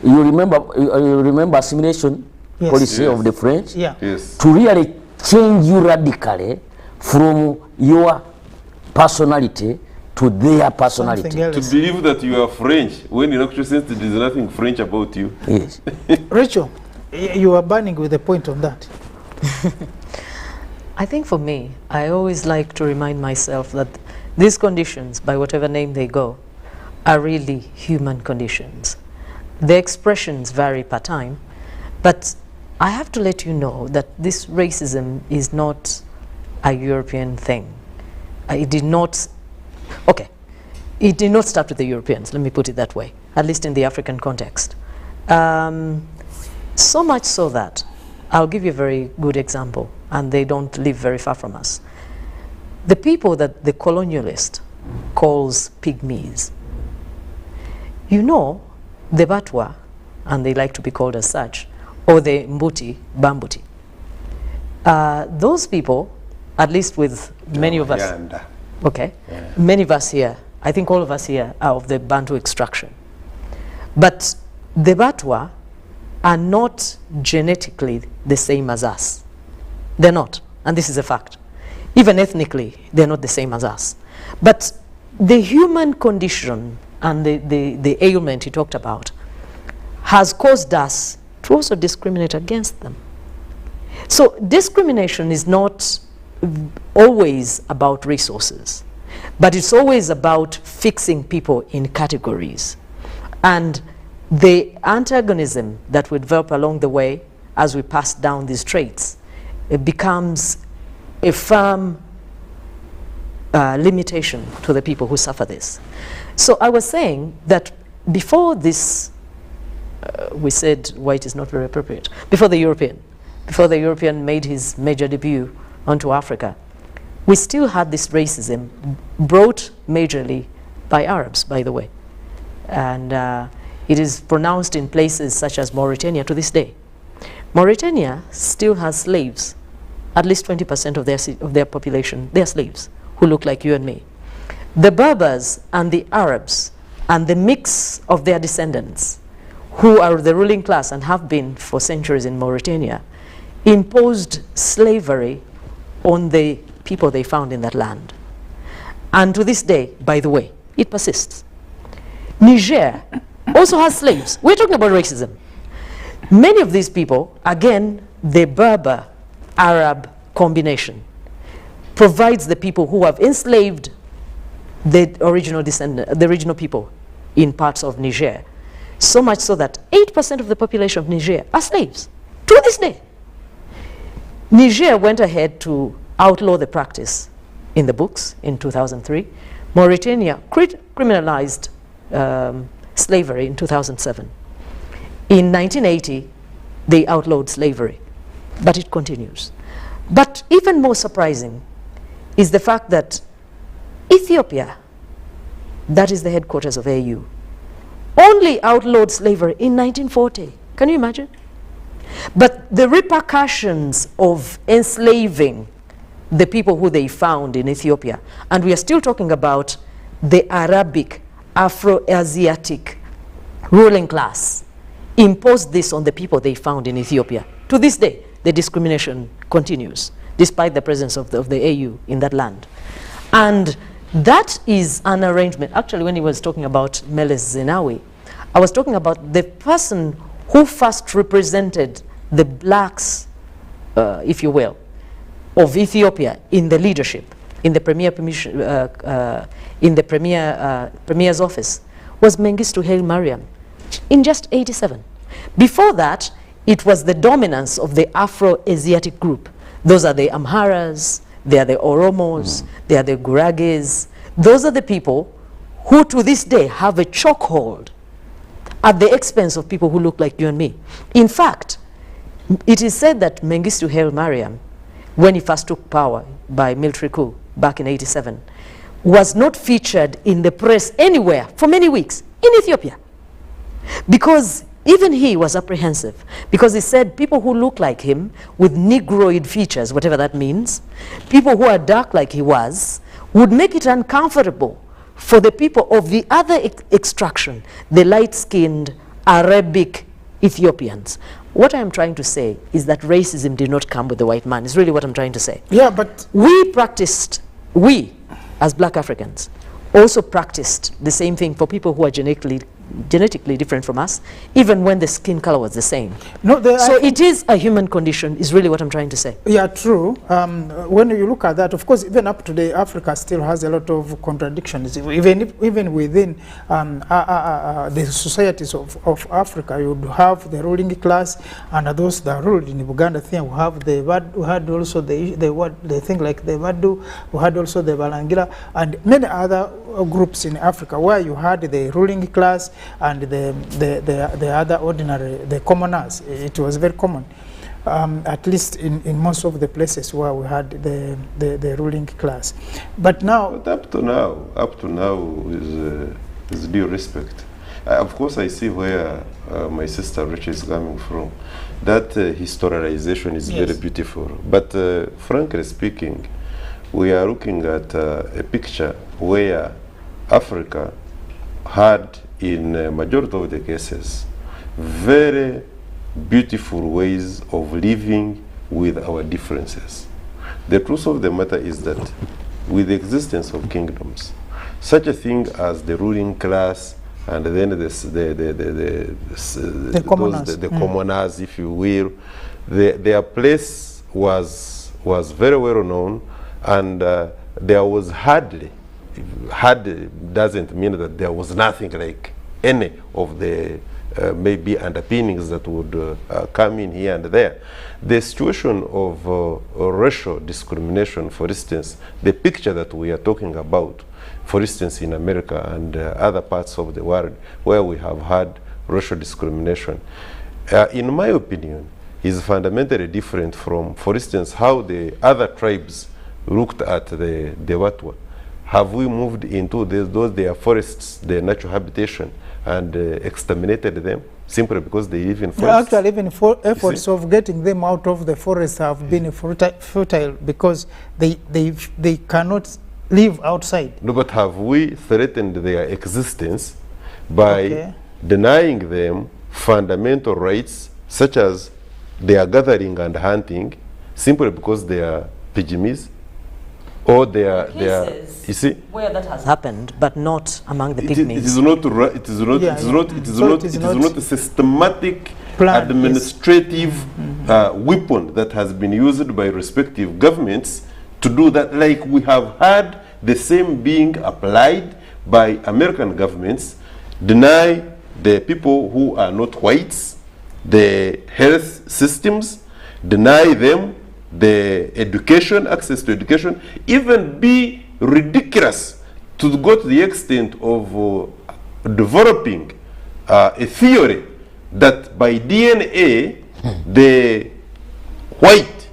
You remember assimilation policy of the French? Yeah. Yes. To really change you radically from your personality to their personality. To believe that you are French when in actual sense there is nothing French about you. Yes. Rachel, you are burning with a point on that. I think for me, I always like to remind myself that these conditions, by whatever name they go, are really human conditions. The expressions vary per time, but I have to let you know that this racism is not a European thing. It did not start with the Europeans, let me put it that way, at least in the African context. So much so that, I'll give you a very good example, and they don't live very far from us. The people that the colonialist calls pygmies, you know, the Batwa, and they like to be called as such, or the Mbuti, Bambuti. Those people, at least with many of us, many of us here, I think all of us here are of the Bantu extraction. But the Batwa are not genetically the same as us. They're not, and this is a fact. Even ethnically, they're not the same as us. But the human condition and the ailment he talked about has caused us to also discriminate against them. So discrimination is not always about resources, but it's always about fixing people in categories. And the antagonism that we develop along the way as we pass down these traits, it becomes a firm limitation to the people who suffer this. So I was saying that before this, we said white is not very appropriate, before the European made his major debut onto Africa, we still had this racism brought majorly by Arabs, by the way. And it is pronounced in places such as Mauritania to this day. Mauritania still has slaves. At least 20% of their population, they are slaves who look like you and me. The Berbers and the Arabs and the mix of their descendants, who are the ruling class and have been for centuries in Mauritania, imposed slavery on the people they found in that land. And to this day, by the way, it persists. Niger also has slaves. We're talking about racism. Many of these people, again, the Berber-Arab combination provides the people who have enslaved the original people in parts of Niger. So much so that 8% of the population of Niger are slaves to this day. Niger went ahead to outlaw the practice in the books in 2003. Mauritania criminalized slavery in 2007. In 1980, they outlawed slavery, but it continues. But even more surprising is the fact that Ethiopia, that is the headquarters of AU, only outlawed slavery in 1940. Can you imagine? But the repercussions of enslaving the people who they found in Ethiopia, and we are still talking about the Arabic, Afro-Asiatic ruling class, imposed this on the people they found in Ethiopia. To this day, the discrimination continues, despite the presence of the AU in that land. And that is an arrangement. Actually, when he was talking about Meles Zenawi, I was talking about the person who first represented the blacks, if you will, of Ethiopia in the leadership, in the premier's office, was Mengistu Haile Mariam in just 87. Before that, it was the dominance of the Afro-Asiatic group. Those are the Amharas, they are the Oromos, they are the Gurages. Those are the people who to this day have a chokehold at the expense of people who look like you and me. In fact, it is said that Mengistu Haile Mariam, when he first took power by military coup back in 87, was not featured in the press anywhere for many weeks in Ethiopia. Because even he was apprehensive, because he said people who look like him with Negroid features, whatever that means, people who are dark like he was, would make it uncomfortable for the people of the other extraction, the light-skinned Arabic Ethiopians. What I'm trying to say is that racism did not come with the white man, is really what I'm trying to say. Yeah, but we as black Africans also practiced the same thing for people who are genetically different from us, even when the skin color was the same. no, So it is a human condition, is really what I'm trying to say. yeah, true. When you look at that, of course, even up today, Africa still has a lot of contradictions. Even within the societies of Africa, you would have the ruling class, and those that ruled in Uganda. We have we had also the thing like the Vadu, we had also the Balangira, and many other groups in Africa where you had the ruling class and the other ordinary, the commoners. It was very common, at least in most of the places where we had the ruling class. But now, But up to now is due respect. Of course, I see where my sister Rich is coming from. That historization is Yes. very beautiful. But frankly speaking, we are looking at a picture where Africa had, in a majority of the cases, very beautiful ways of living with our differences. The truth of the matter is that with the existence of kingdoms, such a thing as the ruling class and then the commoners. commoners, if you will, their place was very well known, and there was hardly doesn't mean that there was nothing like any of the maybe underpinnings that would come in here and there. The situation of racial discrimination, for instance, the picture that we are talking about, for instance, in America and other parts of the world where we have had racial discrimination, in my opinion, is fundamentally different from, for instance, how the other tribes looked at the Watwa. Have we moved into their forests, their natural habitation, and exterminated them simply because they live in forests? actually, even efforts of getting them out of the forest have been futile because they cannot live outside. No, but have we threatened their existence by Okay. denying them fundamental rights such as their gathering and hunting simply because they are pygmies? Or they are, you see? Where that has happened, but not among the It pygmies. is not a systematic Plan, administrative weapon that has been used by respective governments to do that, like we have had the same being applied by American governments, deny the people who are not whites the health systems, deny them the education, access to education, even be ridiculous to go to the extent of developing a theory that by DNA, the white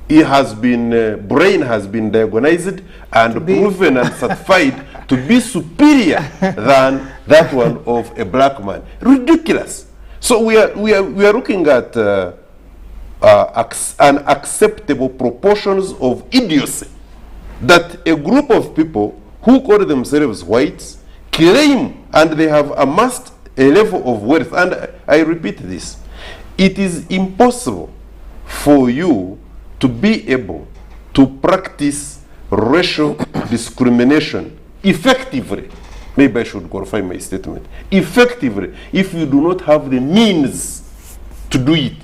it has been brain has been diagnosed and proven and certified to be superior than that one of a black man. Ridiculous. So we are looking at unacceptable proportions of idiocy that a group of people who call themselves whites claim, and they have amassed a level of wealth. And I repeat this, it is impossible for you to be able to practice racial discrimination effectively. Maybe I should qualify my statement. Effectively, if you do not have the means to do it.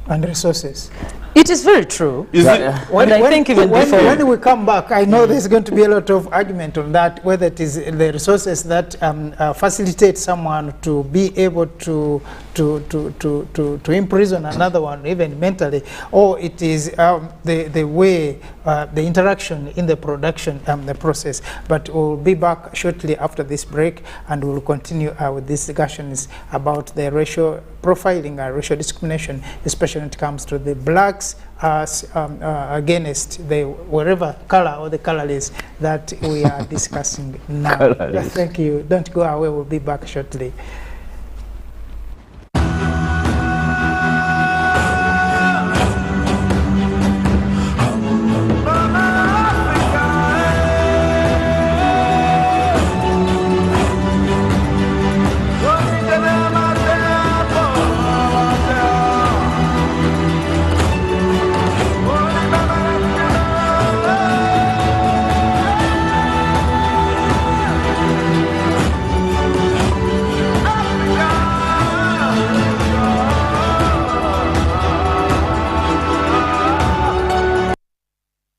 And resources. It is very true. Is it? And I think even before... When we come back, I know there's going to be a lot of argument on that, whether it is the resources that facilitate someone to be able to imprison another one, even mentally, or it is the way, the interaction in the production, the process. But we'll be back shortly after this break, and we'll continue with these discussions about the racial profiling and racial discrimination, especially when it comes to the blacks against the wherever color or the colorless that we are discussing now. Thank you. Don't go away. We'll be back shortly.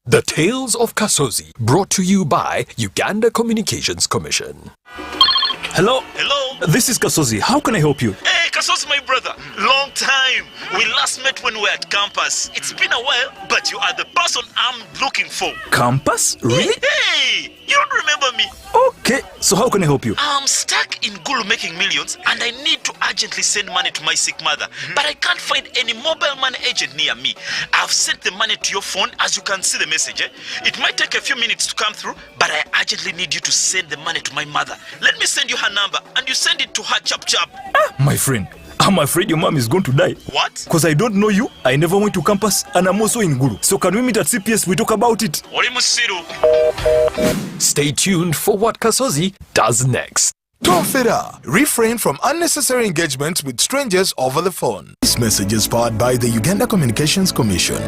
The Tales of Kasozi, brought to you by Uganda Communications Commission. Hello? Hello? This is Kasozi. How can I help you? Hey, Kasozi, my brother. Long time. We last met when we were at campus. It's been a while, but you are the person I'm looking for. Campus? Really? Hey, you don't remember me? Okay, so how can I help you? I'm stuck in Gulu making millions, and I need to urgently send money to my sick mother. But I can't find any mobile money agent near me. I've sent the money to your phone, as you can see the message. It might take a few minutes to come through, but I urgently need you to send the money to my mother. Let me send you her number, and you send it to her chap. My friend, I'm afraid your mom is going to die. What? Because I don't know you, I never went to campus, and I'm also in Gulu. So can we meet at CPS, we talk about it? Stay tuned for what Kasozi does next. Tofera. Refrain from unnecessary engagements with strangers over the phone. This message is powered by the Uganda Communications Commission.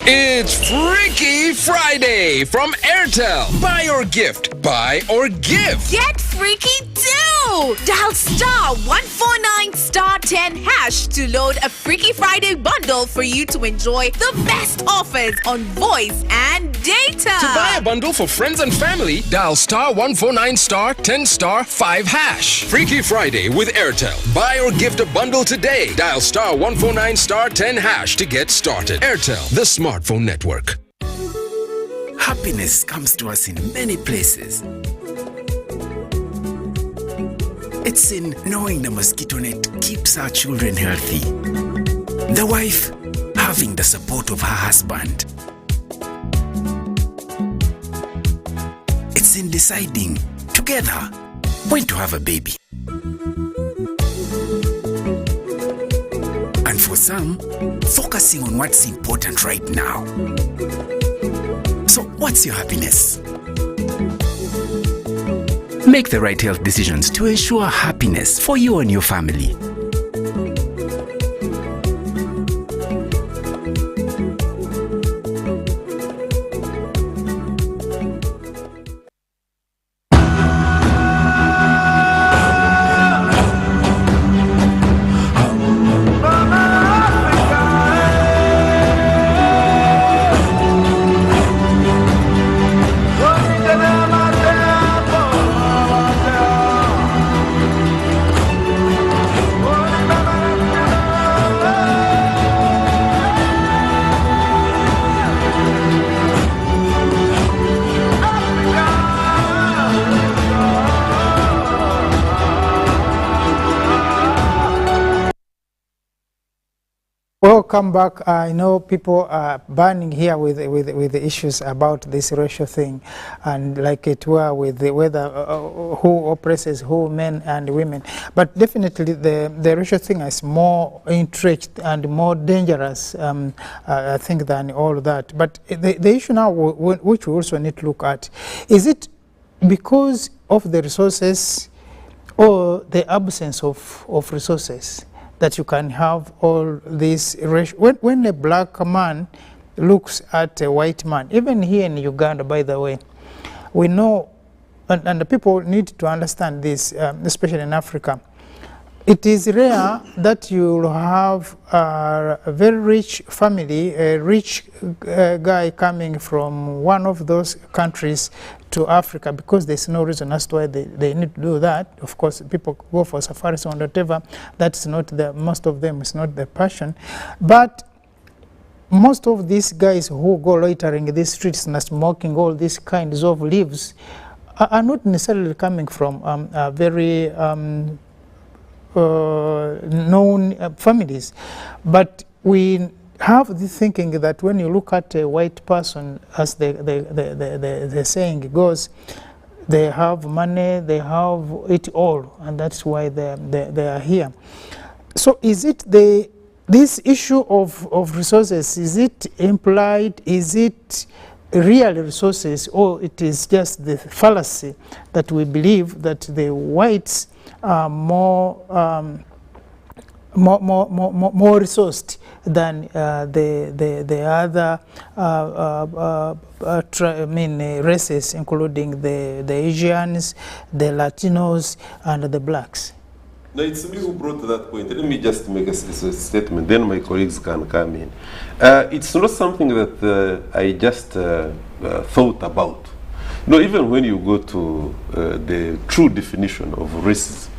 It's Freaky Friday from Airtel. Buy or gift. Buy or give. Get freaky too! Dial star 149 star 10 hash to load a Freaky Friday bundle for you to enjoy the best offers on voice and data. To buy a bundle for friends and family, dial star 149 star 10 star 5 hash. Freaky Friday with Airtel. Buy or gift a bundle today. Dial star 149 star 10 hash to get started. Airtel, the smartphone network. Happiness comes to us in many places. It's in knowing the mosquito net keeps our children healthy. The wife having the support of her husband. It's in deciding together when to have a baby. And for some, focusing on what's important right now. So what's your happiness? Make the right health decisions to ensure happiness for you and your family. come back, I know people are burning here with the issues about this racial thing, and like it were with the whether who oppresses who, men and women. But definitely the racial thing is more intricate and more dangerous, I think, than all that. But the issue now, which we also need to look at, is it because of the resources or the absence of resources that you can have all this racial. When a black man looks at a white man, even here in Uganda, by the way, we know, and the people need to understand this, especially in Africa, it is rare that you have a very rich family, a rich guy coming from one of those countries to Africa, because there's no reason as to why they need to do that. Of course, people go for safaris or whatever. That's not most of them, it's not their passion. But most of these guys who go loitering in these streets and smoking all these kinds of leaves are not necessarily coming from very known families. But we have the thinking that when you look at a white person, as the saying goes, they have money, they have it all, and that's why they are here. So is it this issue of resources, is it implied, is it real resources, or it is just the fallacy that we believe that the whites are more resourced than the other races, including the Asians, the Latinos, and the blacks? No, it's me who brought to that point. Let me just make a statement, then my colleagues can come in. It's not something that I just thought about. No, even when you go to the true definition of racism,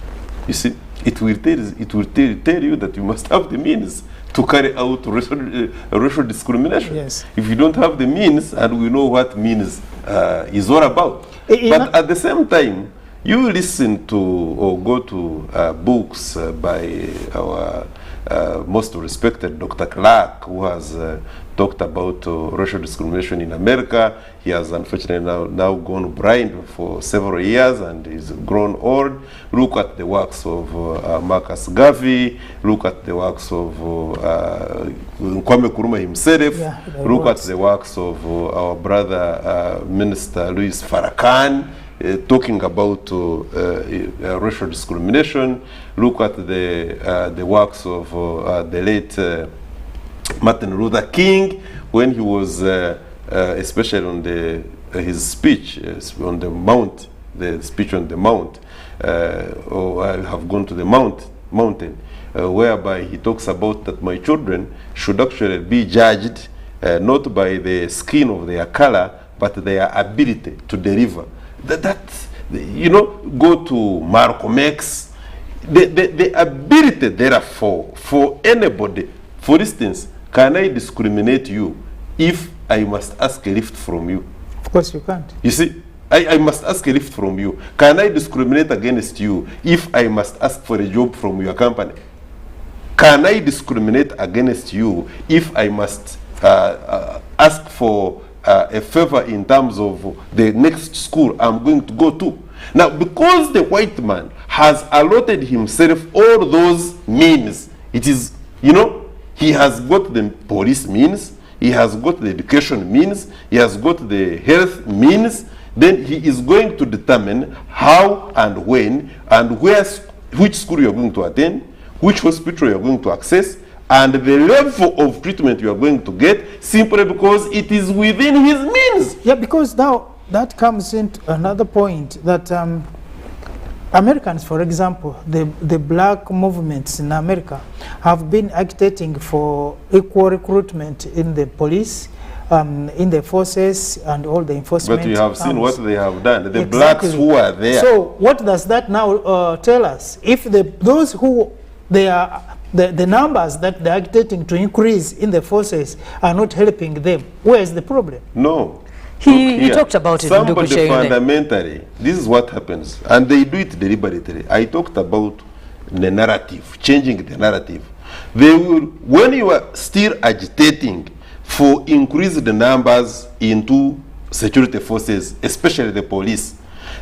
you see, it will tell you that you must have the means to carry out racial discrimination. Yes. If you don't have the means, and we know what means is all about. But at the same time, you listen to or go to books by our most respected Dr. Clark, who has talked about racial discrimination in America. He has unfortunately now gone blind for several years and is grown old. Look at the works of Marcus Garvey, look at the works of Kwame Nkrumah himself, look at the works of our brother Minister Louis Farrakhan, talking about racial discrimination. Look at the works of the late Martin Luther King, when he was especially on his speech on the Mount, the speech on the Mount, or I have gone to the mountain, whereby he talks about that my children should actually be judged not by the skin of their color, but their ability to deliver. You know, go to Malcolm X, the ability therefore for anybody. For instance, can I discriminate you if I must ask a lift from you? Of course you can't. You see, I must ask a lift from you. Can I discriminate against you if I must ask for a job from your company? Can I discriminate against you if I must ask for a favor in terms of the next school I'm going to go to? Now, because the white man has allotted himself all those means, it is, you know, he has got the police means, he has got the education means, he has got the health means, then he is going to determine how and when and which school you are going to attend, which hospital you are going to access, and the level of treatment you are going to get, simply because it is within his means. Yeah, because now that comes into another point that Americans, for example, the black movements in America have been agitating for equal recruitment in the police, in the forces, and all the enforcement. But you have seen what they have done. The exactly. Blacks who are there. So what does that now tell us? If those who they are the numbers that they're agitating to increase in the forces are not helping them, where is the problem? No. He talked about it. Somebody fundamentally, this is what happens, and they do it deliberately. I talked about the narrative, changing the narrative. They will, when you are still agitating for increased numbers into security forces, especially the police,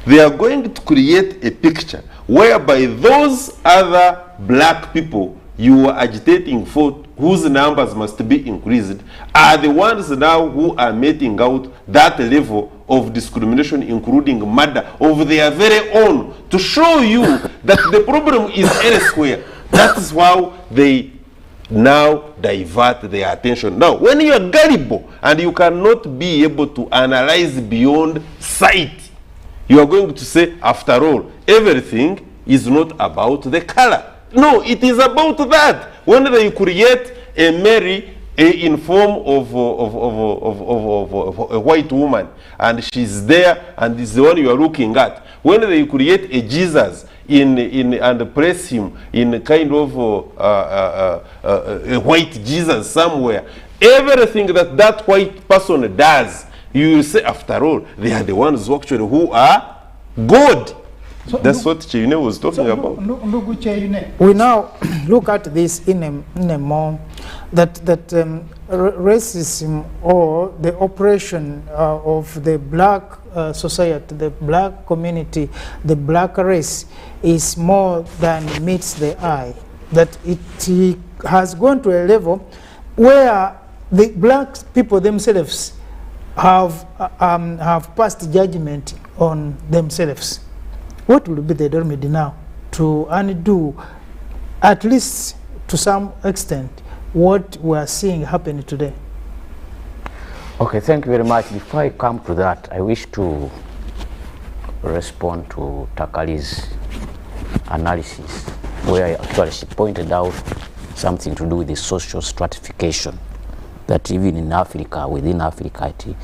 they are going to create a picture whereby those other black people you are agitating for, whose numbers must be increased, are the ones now who are meting out that level of discrimination, including murder of their very own, to show you that the problem is elsewhere. That is how they now divert their attention. Now, when you are gullible and you cannot be able to analyze beyond sight, you are going to say, after all, everything is not about the color. No, it is about that. When they create a Mary in form of a white woman, and she's there and is the one you are looking at. When they create a Jesus and place him in a kind of a white Jesus somewhere, everything that white person does, you will say, after all, they are the ones who are God. So that's what Chiune was talking about. We now look at this in a more that racism or the oppression of the black society, the black community, the black race is more than meets the eye. That it has gone to a level where the black people themselves have passed judgment on themselves. What will be the remedy now to undo, at least to some extent, what we are seeing happening today? Okay, thank you very much. Before I come to that, I wish to respond to Takali's analysis, where actually she pointed out something to do with the social stratification, that even in Africa, within Africa, it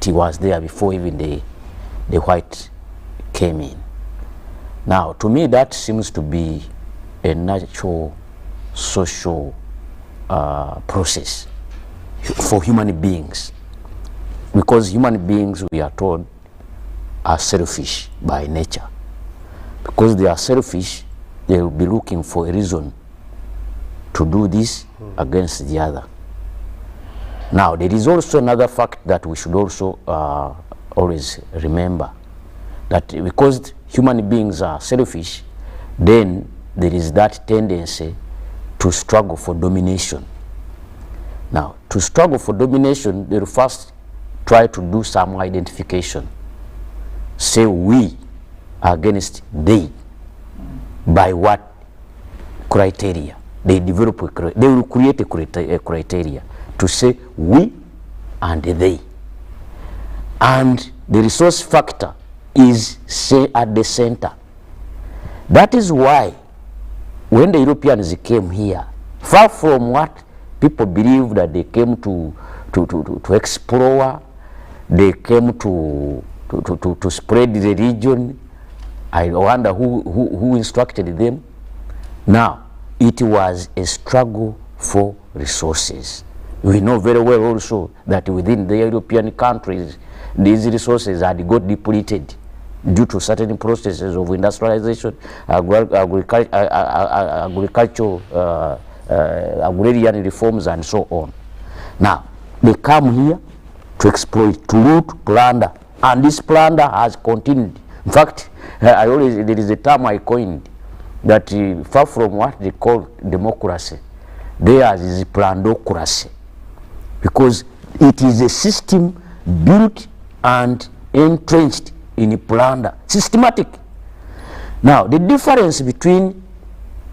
was there before even the white came in. Now, to me, that seems to be a natural social process for human beings, because human beings, we are told, are selfish by nature. Because they are selfish, they will be looking for a reason to do this against the other. Now, there is also another fact that we should also always remember, that because human beings are selfish, then there is that tendency to struggle for domination. Now, to struggle for domination, they will first try to do some identification. Say we against they. By what criteria? They develop they will create a criteria to say we and they. And the resource factor is, say, at the center. That is why when the Europeans came here, far from what people believe that they came to explore, they came to spread the religion. I wonder who instructed them. Now, it was a struggle for resources. We know very well also that within the European countries, these resources had got depleted due to certain processes of industrialization, agricultural, agrarian reforms, and so on. Now, they come here to exploit, to loot, plunder, and this plunder has continued. In fact, there is a term I coined that far from what they call democracy, theirs is plundocracy, because it is a system built and entrenched in a plunder, systematic. Now, the difference between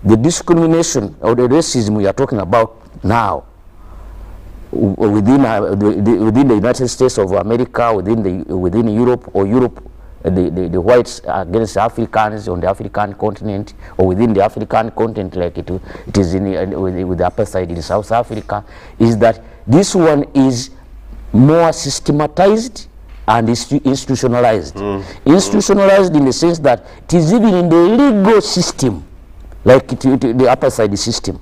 the discrimination or the racism we are talking about now within the United States of America, within Europe, or Europe, the whites against Africans on the African continent, or within the African continent, like it is with the apartheid in South Africa, is that this one is more systematized and institutionalized. Institutionalized in the sense that it is even in the legal system, like the apartheid system.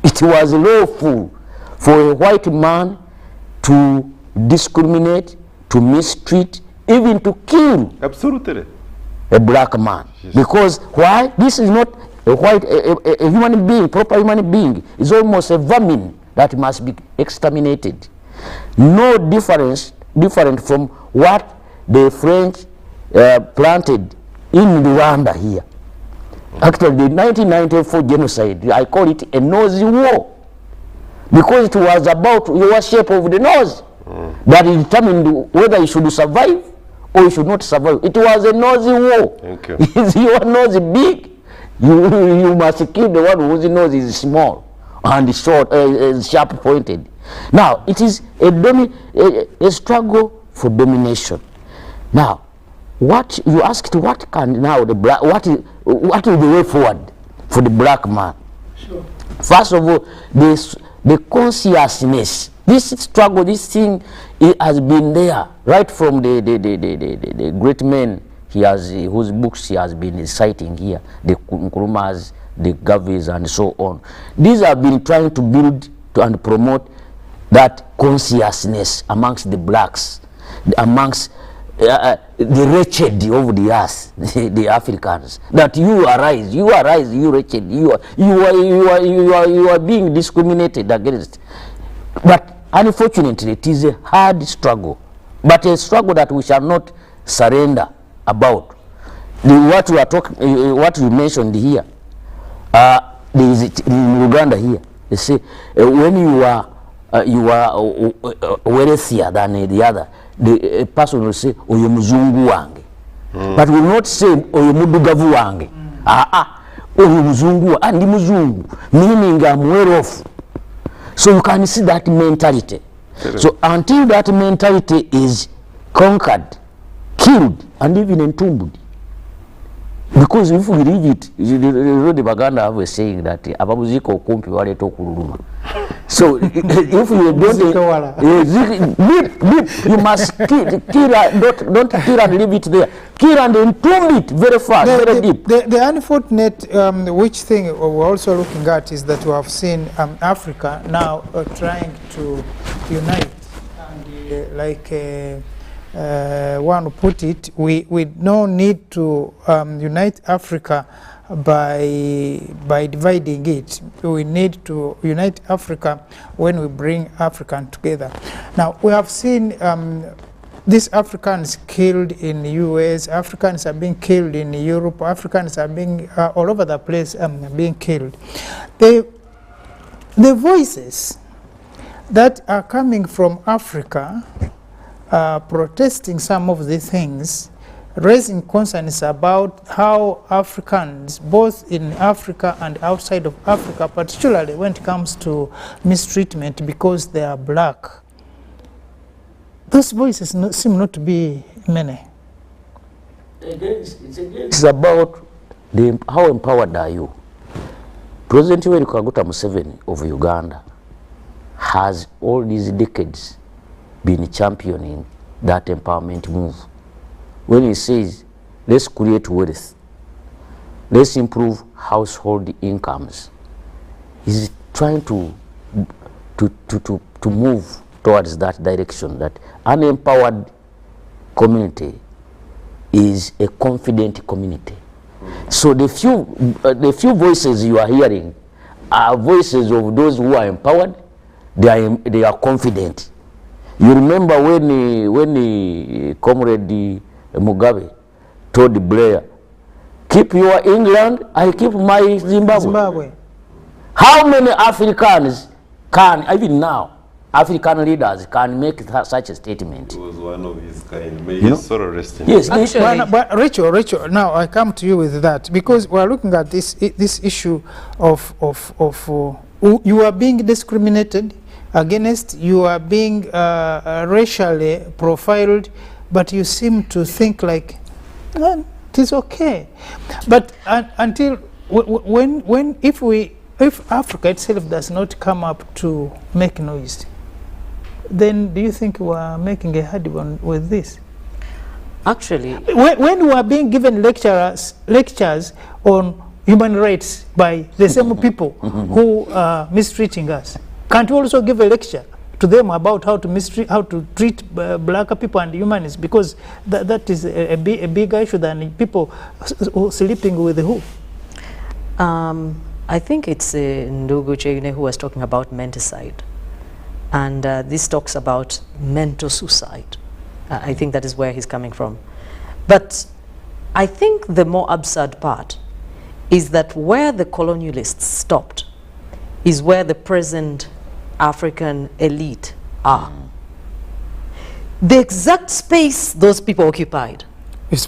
It was lawful for a white man to discriminate, to mistreat, even to kill absolutely a black man. Yes. Because why? This is not A human being, proper human being, is almost a vermin that must be exterminated. No different from what the French planted in Rwanda here. Actually, the 1994 genocide, I call it a nose war, because it was about your shape of the nose that determined whether you should survive or you should not survive. It was a nose war. Thank you. Is your nose big? You must kill the one whose nose is small and short, sharp pointed. Now, it is a struggle for domination. Now, what you asked, what can now the black, what is the way forward for the black man? Sure. First of all, the consciousness, this struggle, this thing, it has been there right from the great men whose books he has been citing here, the Nkrumahs, the Gaveys, and so on. These have been trying to build and promote that consciousness amongst the blacks, amongst the wretched of the earth, the Africans, that you arise, you wretched, you are being discriminated against. But unfortunately, it is a hard struggle, but a struggle that we shall not surrender about. What we are talking, what you mentioned here, there is in Uganda here. They say when you are wealthier than the other, the person will say oyo muzungu wange, but will not say oyo mudugavu wange. Oyo muzungu andi muzungu, meaning I'm well off. So you can see that mentality. So until that mentality is conquered, killed, and even entombed, because if we leave it, the Baganda have a saying that ababuziko kumpi wale to kululuma. So if you don't, you must kill, don't kill and leave it there. Kill and entomb it very fast, very deep. The unfortunate which thing we're also looking at is that we have seen Africa now trying to unite, and like one put it, we no need to unite Africa by dividing it. We need to unite Africa when we bring African together. Now we have seen these Africans killed in the US, Africans are being killed in Europe, Africans are being all over the place being killed. The voices that are coming from Africa protesting some of the things, raising concerns about how Africans, both in Africa and outside of Africa, particularly when it comes to mistreatment because they are black. Those voices seem not to be many. It's about how empowered are you? President Yoweri Kaguta Museveni of Uganda has all these decades been championing that empowerment move. When he says, let's create wealth, let's improve household incomes, he's trying to move towards that direction, that an empowered community is a confident community. So the few voices you are hearing are voices of those who are empowered, they are confident. You remember when Comrade Mugabe told Blair, keep your England, I keep my Zimbabwe. How many Africans can, even now, African leaders can make such a statement? It was one of his kind. May his sorrow rest in peace. Yes, but Rachel, now I come to you with that, because we're looking at this issue of you are being discriminated against, you are being racially profiled, but you seem to think like it is okay. But until if Africa itself does not come up to make noise, then do you think we are making a hard one with this? Actually, when we are being given lectures on human rights by the same people who are mistreating us, can't we also give a lecture to them about how to treat black people and humans? Because that is a bigger issue than people sleeping with who. I think it's Ndugu Chegune who was talking about menticide. And this talks about mental suicide. I think that is where he's coming from. But I think the more absurd part is that where the colonialists stopped is where the present African elite are. The exact space those people occupied is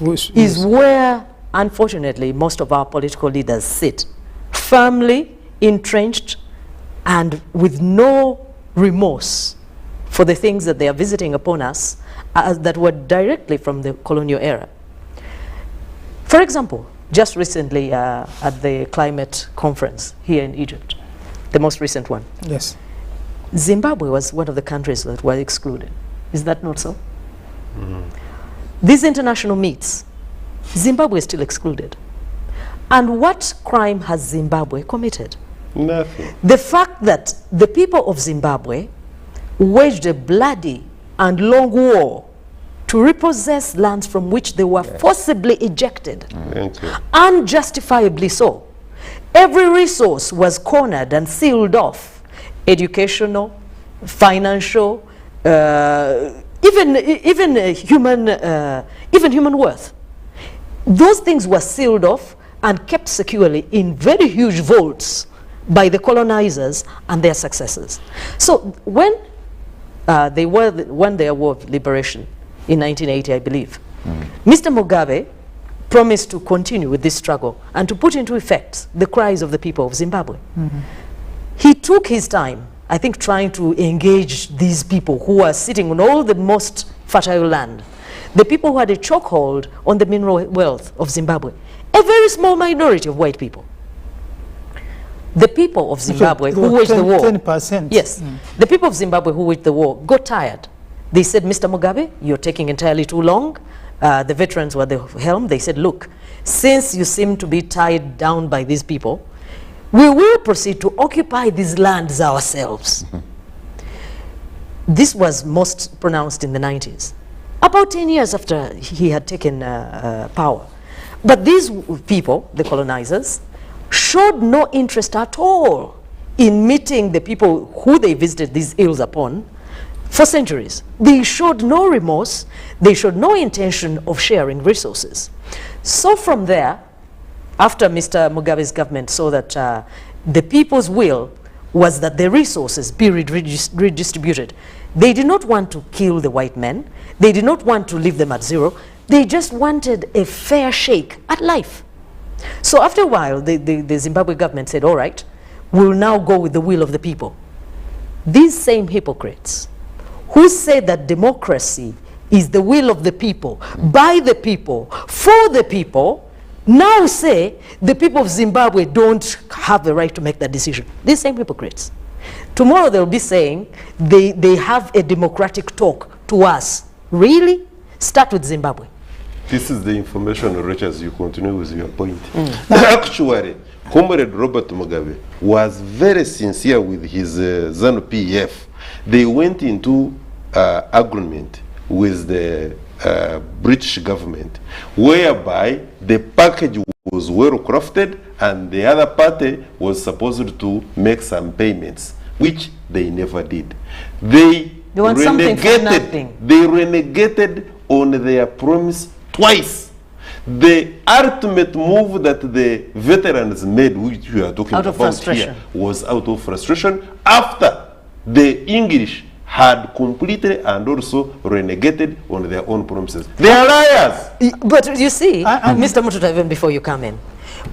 where, unfortunately, most of our political leaders sit, firmly entrenched and with no remorse for the things that they are visiting upon us that were directly from the colonial era. For example, just recently at the climate conference here in Egypt, the most recent one. Yes. Zimbabwe was one of the countries that were excluded. Is that not so? These international meets, Zimbabwe is still excluded. And what crime has Zimbabwe committed? Nothing. The fact that the people of Zimbabwe waged a bloody and long war to repossess lands from which they were forcibly ejected, unjustifiably so. Every resource was cornered and sealed off, educational, financial, even human worth. Those things were sealed off and kept securely in very huge vaults by the colonizers and their successors. So when they won their war of liberation in 1980, I believe, Mr. Mugabe promised to continue with this struggle and to put into effect the cries of the people of Zimbabwe. He took his time, I think, trying to engage these people who are sitting on all the most fertile land, the people who had a chokehold on the mineral wealth of Zimbabwe, a very small minority of white people. The people of Zimbabwe who waged the war, 10%. Yes, the people of Zimbabwe who waged the war got tired. They said, Mr. Mugabe, you're taking entirely too long. The veterans were the helm. They said, look, since you seem to be tied down by these people, we will proceed to occupy these lands ourselves. This was most pronounced in the 90s, about 10 years after he had taken power. But these people, the colonizers, showed no interest at all in meeting the people who they visited these ills upon for centuries. They showed no remorse. They showed no intention of sharing resources. So from there, after Mr. Mugabe's government saw that the people's will was that the resources be redistributed, they did not want to kill the white men. They did not want to leave them at zero. They just wanted a fair shake at life. So after a while, the Zimbabwe government said, all right, we'll now go with the will of the people. These same hypocrites who say that democracy is the will of the people, by the people, for the people, now say the people of Zimbabwe don't have the right to make that decision. These same hypocrites. Tomorrow they'll be saying they have a democratic talk to us. Really? Start with Zimbabwe. This is the information rich as you continue with your point. Actually, Comrade Robert Mugabe was very sincere with his ZANU-PF. They went into agreement with the British government, whereby the package was well crafted and the other party was supposed to make some payments, which they never did. They want something for nothing. They renegated on their promise twice. The ultimate move that the veterans made, which we are talking about here, was out of frustration after the English had completely and also renegated on their own promises. They are liars. But you see, Mr. Mututa, even before you come in,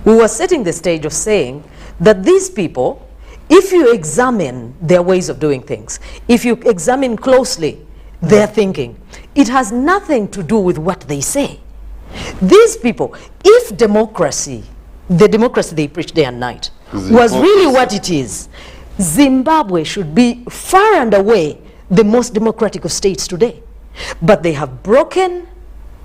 we were setting the stage of saying that these people, if you examine their ways of doing things, if you examine closely their thinking, it has nothing to do with what they say. These people, if democracy, the democracy they preach day and night, was really what it is, Zimbabwe should be far and away the most democratic of states today. But they have broken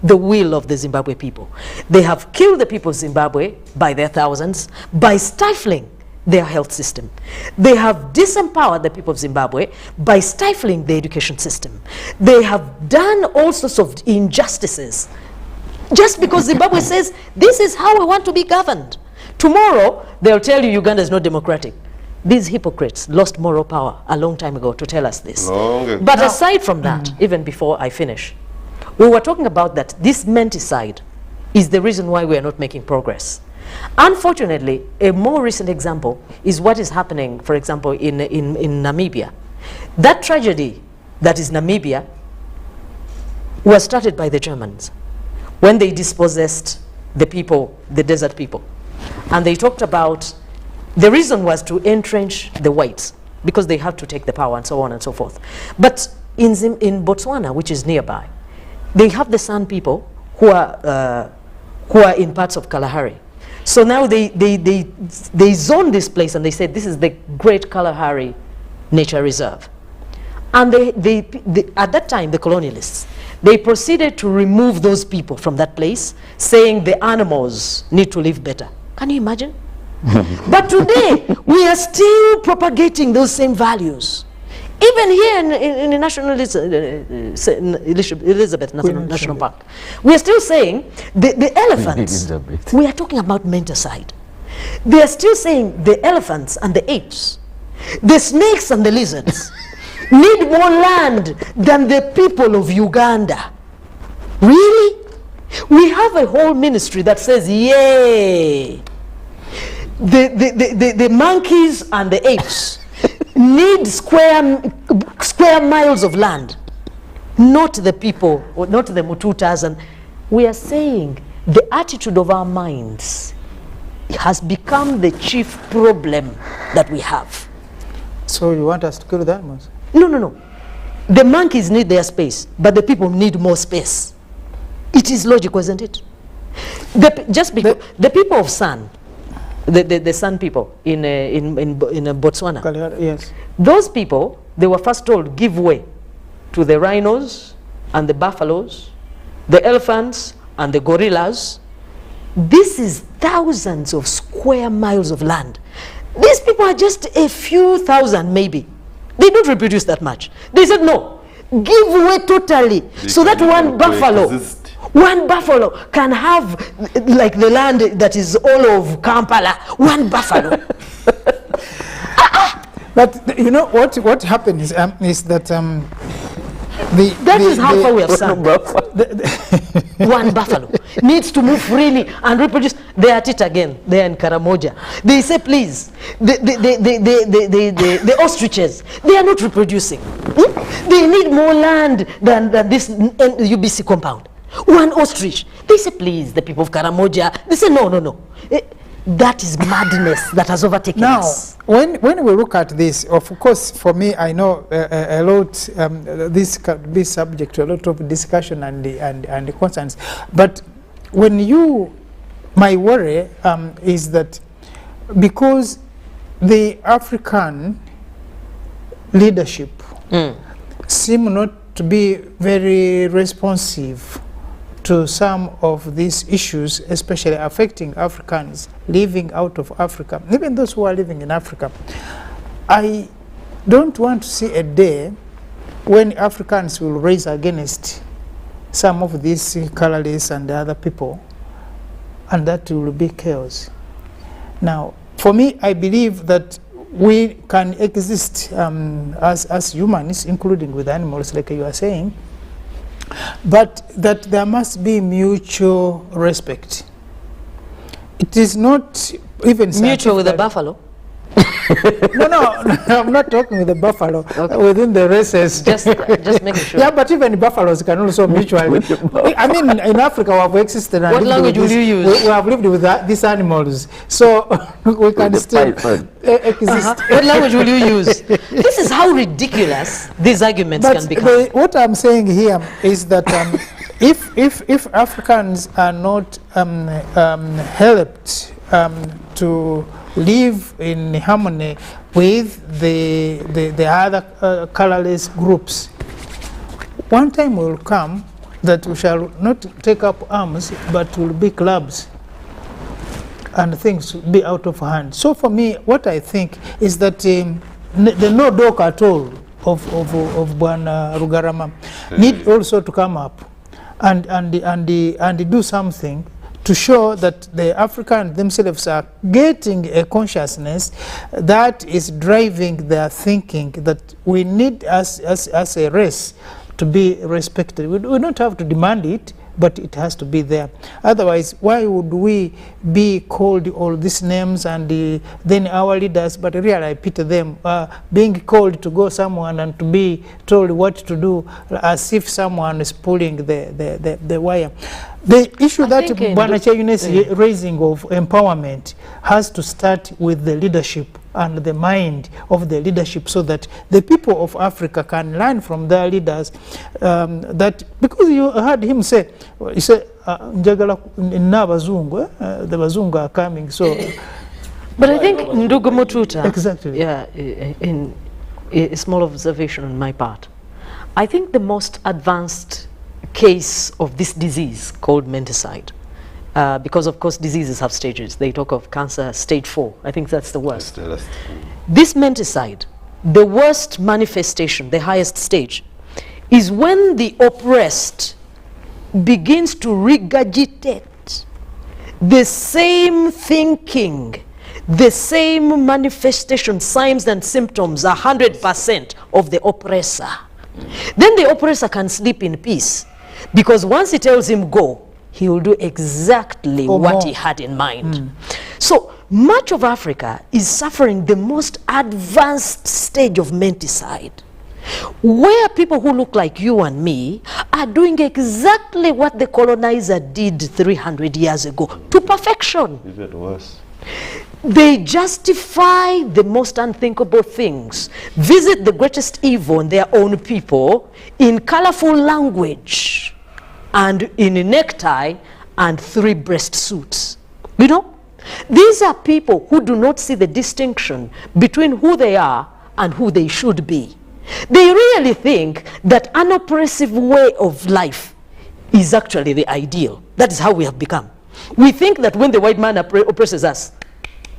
the will of the Zimbabwe people. They have killed the people of Zimbabwe by their thousands by stifling their health system. They have disempowered the people of Zimbabwe by stifling the education system. They have done all sorts of injustices just because Zimbabwe says this is how we want to be governed. Tomorrow, they'll tell you Uganda is not democratic. These hypocrites lost moral power a long time ago to tell us this. But aside from that, even before I finish, we were talking about that this menticide is the reason why we are not making progress. Unfortunately, a more recent example is what is happening, for example, in Namibia. That tragedy that is Namibia was started by the Germans when they dispossessed the people, the desert people. And they talked about, the reason was to entrench the whites because they had to take the power and so on and so forth. But in Botswana, which is nearby, they have the San people who are in parts of Kalahari. So now they zone this place and they said this is the Great Kalahari Nature Reserve. And at that time, the colonialists, they proceeded to remove those people from that place, saying the animals need to live better. Can you imagine? But today, we are still propagating those same values. Even here in the National Elizabeth National Park, we are still saying the elephants, we are talking about menticide. They are still saying the elephants and the apes, the snakes and the lizards need more land than the people of Uganda. Really? We have a whole ministry that says, yay, the monkeys and the apes need square miles of land, not the people, or not the Mututas. And we are saying the attitude of our minds has become the chief problem that we have. So you want us to kill the animals? No, no, no. The monkeys need their space, but the people need more space. It is logical, isn't it? The people of San, the San people in Botswana, yes, those people, they were first told, give way to the rhinos and the buffaloes, the elephants and the gorillas. This is thousands of square miles of land. These people are just a few thousand, maybe. They don't reproduce that much. They said, no, give way totally, so that one buffalo can have like the land that is all of Kampala, one buffalo. But you know what happens is that that is how far we have sunk. One buffalo needs to move freely and reproduce. They are at it again. They are in Karamoja. They say, please, the ostriches, they are not reproducing. They need more land than this UBC compound. One ostrich. They say, please, the people of Karamoja. They say, no, no, no. That is madness that has overtaken us. Now, when we look at this, of course, for me, I know a lot, this subject, a lot of discussion and concerns. But my worry is that because the African leadership seem not to be very responsive to some of these issues, especially affecting Africans living out of Africa, even those who are living in Africa. I don't want to see a day when Africans will raise against some of these colorless and other people, and that will be chaos. Now, for me, I believe that we can exist as humans, including with animals, like you are saying, but that there must be mutual respect. It is not even mutual with the buffalo. No, I'm not talking with the buffalo. Okay. Within the races. Just making sure. Yeah, but even buffaloes can also mutually. I mean, in Africa, we have existed. And what language will you use? We have lived with these animals, so we can still exist. What language will you use? This is how ridiculous these arguments can become. What I'm saying here is that if Africans are not helped to live in harmony with the other colorless groups, one time will come that we shall not take up arms, but will be clubs, and things will be out of hand. So for me, what I think is that the no dog at all of Bwana Rugarama need also to come up and do something to show that the Africans themselves are getting a consciousness that is driving their thinking, that we need as a race to be respected. We don't have to demand it, but it has to be there. Otherwise, why would we be called all these names and then our leaders, but really I pity them, being called to go someone and to be told what to do as if someone is pulling the wire. The issue that Bwana Chayune is raising of empowerment has to start with the leadership and the mind of the leadership, so that the people of Africa can learn from their leaders, that, because you heard him say, he said, njagala na bazungu, the bazungu are coming, so. But I think, Ndugu Mututa, exactly. Yeah, in a small observation on my part, I think the most advanced case of this disease called menticide, because of course diseases have stages. They talk of cancer stage 4. I think that's the worst. This menticide, the worst manifestation, the highest stage, is when the oppressed begins to regurgitate the same thinking, the same manifestation, signs and symptoms, 100% of the oppressor. Then the oppressor can sleep in peace, because once he tells him go, he will do exactly what he had in mind. So much of Africa is suffering the most advanced stage of menticide, where people who look like you and me are doing exactly what the colonizer did 300 years ago, to perfection. Even worse. They justify the most unthinkable things, visit the greatest evil in their own people in colorful language and in a necktie and 3-breast suits. You know, these are people who do not see the distinction between who they are and who they should be. They really think that an oppressive way of life is actually the ideal. That is how we have become. We think that when the white man oppresses us,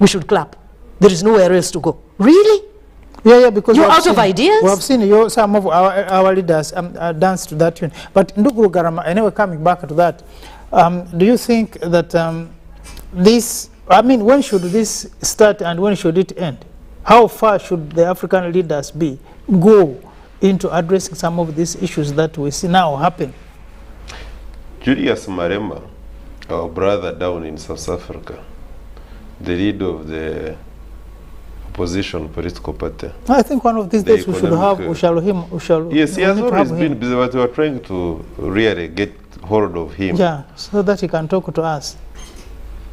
we should clap. There is nowhere else to go. Really? Yeah, because you're out of ideas? We have seen some of our leaders dance to that tune. But Ndugu Garama, anyway, coming back to that, do you think that this, I mean, when should this start and when should it end? How far should the African leaders go into addressing some of these issues that we see now happen? Julius Marema, our brother down in South Africa, the leader of the opposition political party. I think one of these days we should have Ushalo. Yes, he has always been busy, but we are trying to really get hold of him. Yeah, so that he can talk to us.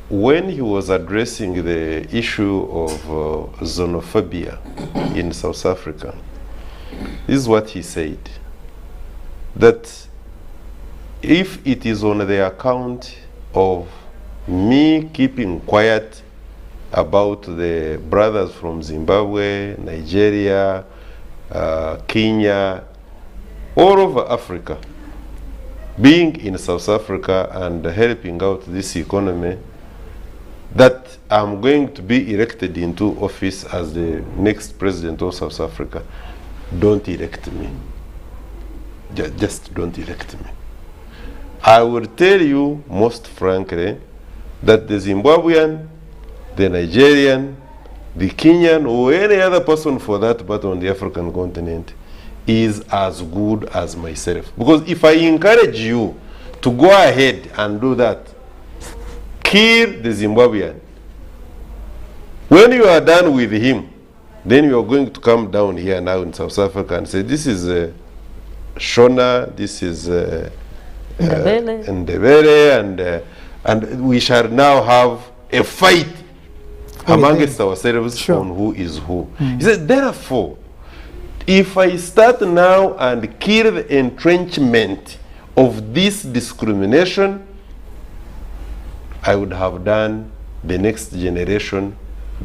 When he was addressing the issue of xenophobia in South Africa, this is what he said, that if it is on the account of me keeping quiet about the brothers from Zimbabwe, Nigeria, Kenya, all over Africa, being in South Africa and helping out this economy, that I'm going to be elected into office as the next president of South Africa, don't elect me. Just don't elect me. I will tell you most frankly that the Zimbabwean, the Nigerian, the Kenyan, or any other person for that matter on the African continent is as good as myself. Because if I encourage you to go ahead and do that, kill the Zimbabwean, when you are done with him, then you are going to come down here now in South Africa and say, this is Shona, this is Ndebele, and we shall now have a fight amongst ourselves on who is who. He said, therefore, if I start now and kill the entrenchment of this discrimination, I would have done the next generation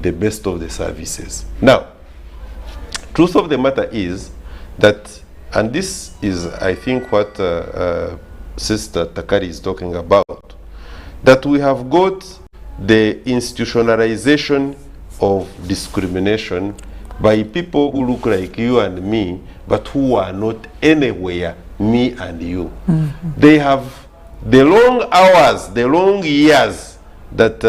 the best of the services. Now, truth of the matter is that, and this is, I think, what Sister Takari is talking about, that we have got the institutionalization of discrimination by people who look like you and me, but who are not anywhere me and you. They have the long hours, the long years that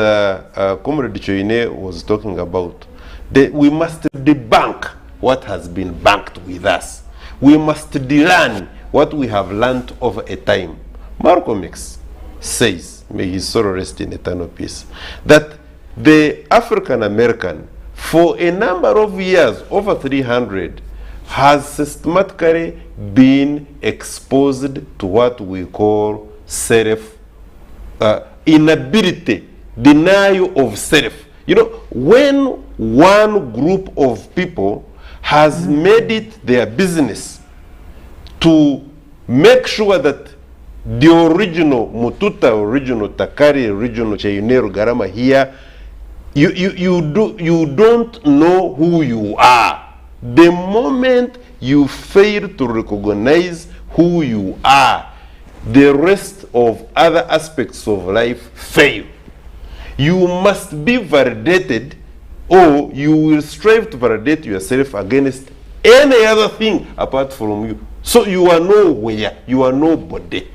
Comrade Choine was talking about, we must debunk what has been banked with us. We must learn what we have learned over a time. Malcolm X says, may his soul rest in eternal peace, that the African American, for a number of years, over 300, has systematically been exposed to what we call inability, denial of self. You know, when one group of people has made it their business to make sure that the original Mututa, original Takari, original Chayunero Garama here, you don't know who you are. The moment you fail to recognize who you are, the rest of other aspects of life fail. You must be validated, or you will strive to validate yourself against any other thing apart from you. So you are nowhere, you are nobody.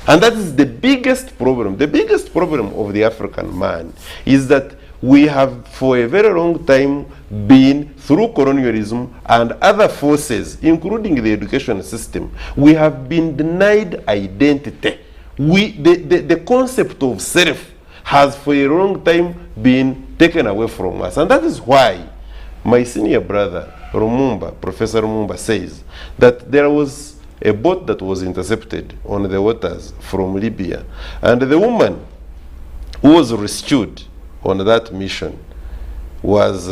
And that is the biggest problem. The biggest problem of the African man is that we have for a very long time been, through colonialism and other forces, including the education system, we have been denied identity. The concept of self has for a long time been taken away from us. And that is why my senior brother, Rumumba, Professor Rumumba, says that there was a boat that was intercepted on the waters from Libya. And the woman who was rescued on that mission was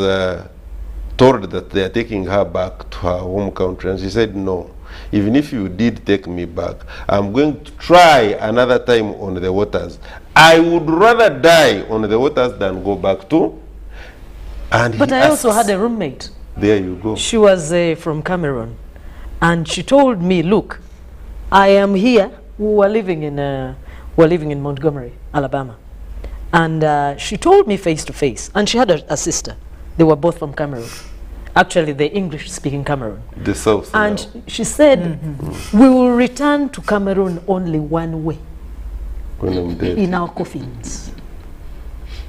told that they are taking her back to her home country. And she said, no, even if you did take me back, I'm going to try another time on the waters. I would rather die on the waters than go back to. And but I also had a roommate. There you go. She was from Cameroon. And she told me, look, I am here. We were living in Montgomery, Alabama. And she told me face to face, and she had a sister. They were both from Cameroon. Actually, the English-speaking Cameroon. The South. And now. she said, we will return to Cameroon only one way. When I'm dead. In our coffins.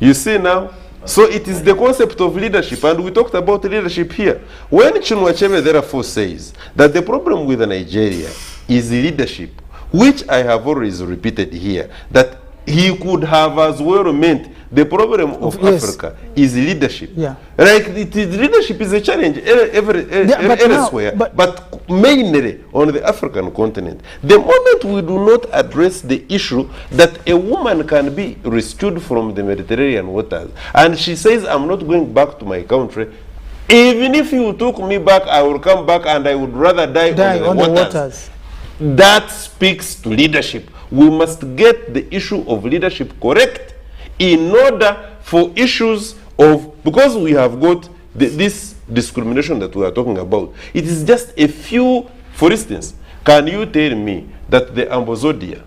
You see now? So it is the concept of leadership, and we talked about leadership here. When Chinua Achebe therefore says that the problem with Nigeria is leadership, which I have always repeated here, that he could have as well meant the problem of Africa is leadership. Yeah. Like leadership is a challenge elsewhere, but mainly on the African continent. The moment we do not address the issue that a woman can be rescued from the Mediterranean waters, and she says, I'm not going back to my country, even if you took me back, I will come back and I would rather die on the waters. That speaks to leadership. We must get the issue of leadership correct in order for issues of, because we have got this discrimination that we are talking about, it is just a few. For instance, can you tell me that the Ambozodia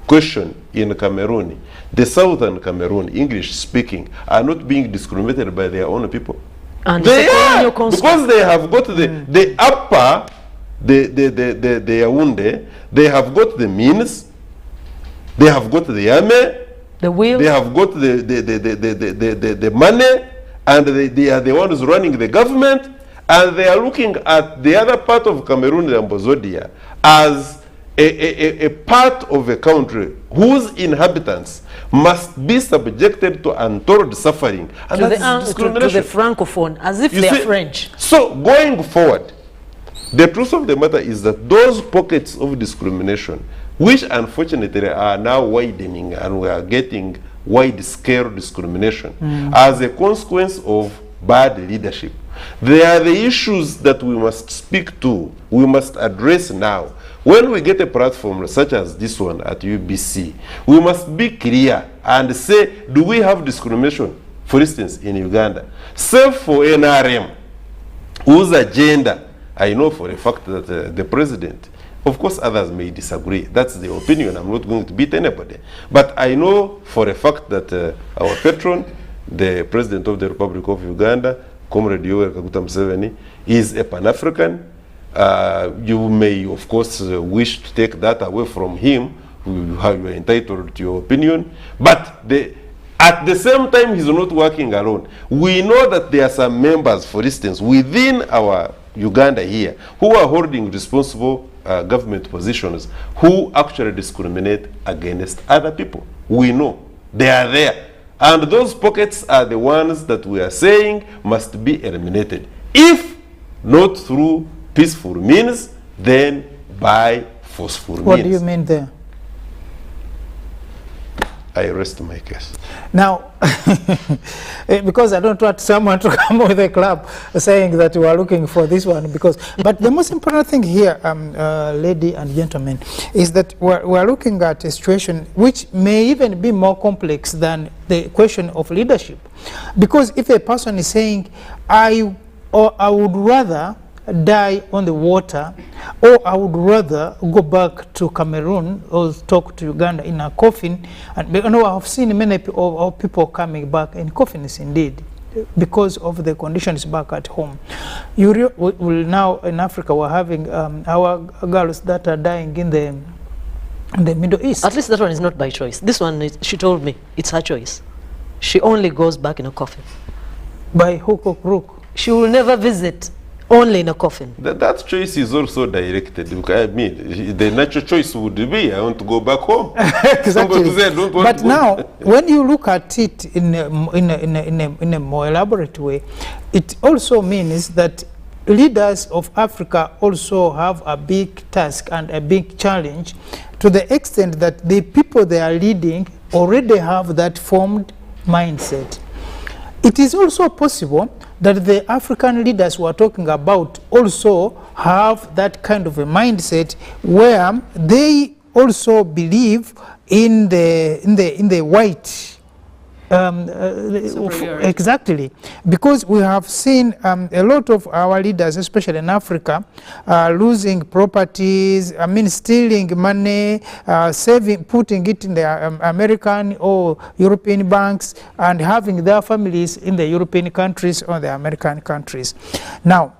question in Cameroon, the southern Cameroon, English speaking, are not being discriminated by their own people? And they are, because they have got the upper, the Yaoundé, they have got the means, they have got the army, the will, they have got the money, and they are the ones running the government, and they are looking at the other part of Cameroon, the Ambozodia, as a part of a country whose inhabitants must be subjected to untold suffering. And to that is discrimination. To the Francophone, as if they are French. So going forward, the truth of the matter is that those pockets of discrimination, which unfortunately are now widening, and we are getting wide-scale discrimination as a consequence of bad leadership. They are the issues that we must speak to, we must address now. When we get a platform such as this one at UBC, we must be clear and say, do we have discrimination? For instance, in Uganda, save for NRM, whose agenda, I know for a fact that the president, of course others may disagree, that's the opinion, I'm not going to beat anybody, but I know for a fact that our patron, the President of the Republic of Uganda, Comrade Yoweri Kaguta Museveni, is a Pan-African. You may, of course, wish to take that away from him, you are entitled to your opinion, but at the same time, he's not working alone. We know that there are some members, for instance, within our Uganda here, who are holding responsible government positions, who actually discriminate against other people. We know they are there. And those pockets are the ones that we are saying must be eliminated. If not through peaceful means, then by forceful means. What do you mean there? I rest my case. Now, because I don't want someone to come with a club saying that we are looking for this one, but the most important thing here, lady and gentlemen, is that we're looking at a situation which may even be more complex than the question of leadership. Because if a person is saying, I would rather die on the water, or I would rather go back to Cameroon or talk to Uganda in a coffin. And you know, I've seen many people coming back in coffins indeed, because of the conditions back at home. Now in Africa we're having our girls that are dying in the Middle East. At least that one is not by choice. This one, she told me, it's her choice. She only goes back in a coffin. By hook or crook. She will never visit. Only in a coffin. That choice is also directed. I mean, the natural choice would be, I want to go back home. Exactly. But now, when you look at it in a more elaborate way, it also means that leaders of Africa also have a big task and a big challenge, to the extent that the people they are leading already have that formed mindset. It is also possible that the African leaders who are talking about also have that kind of a mindset where they also believe in the white. Exactly, because we have seen a lot of our leaders, especially in Africa, losing properties, stealing money, saving, putting it in the American or European banks, and having their families in the European countries or the American countries. Now,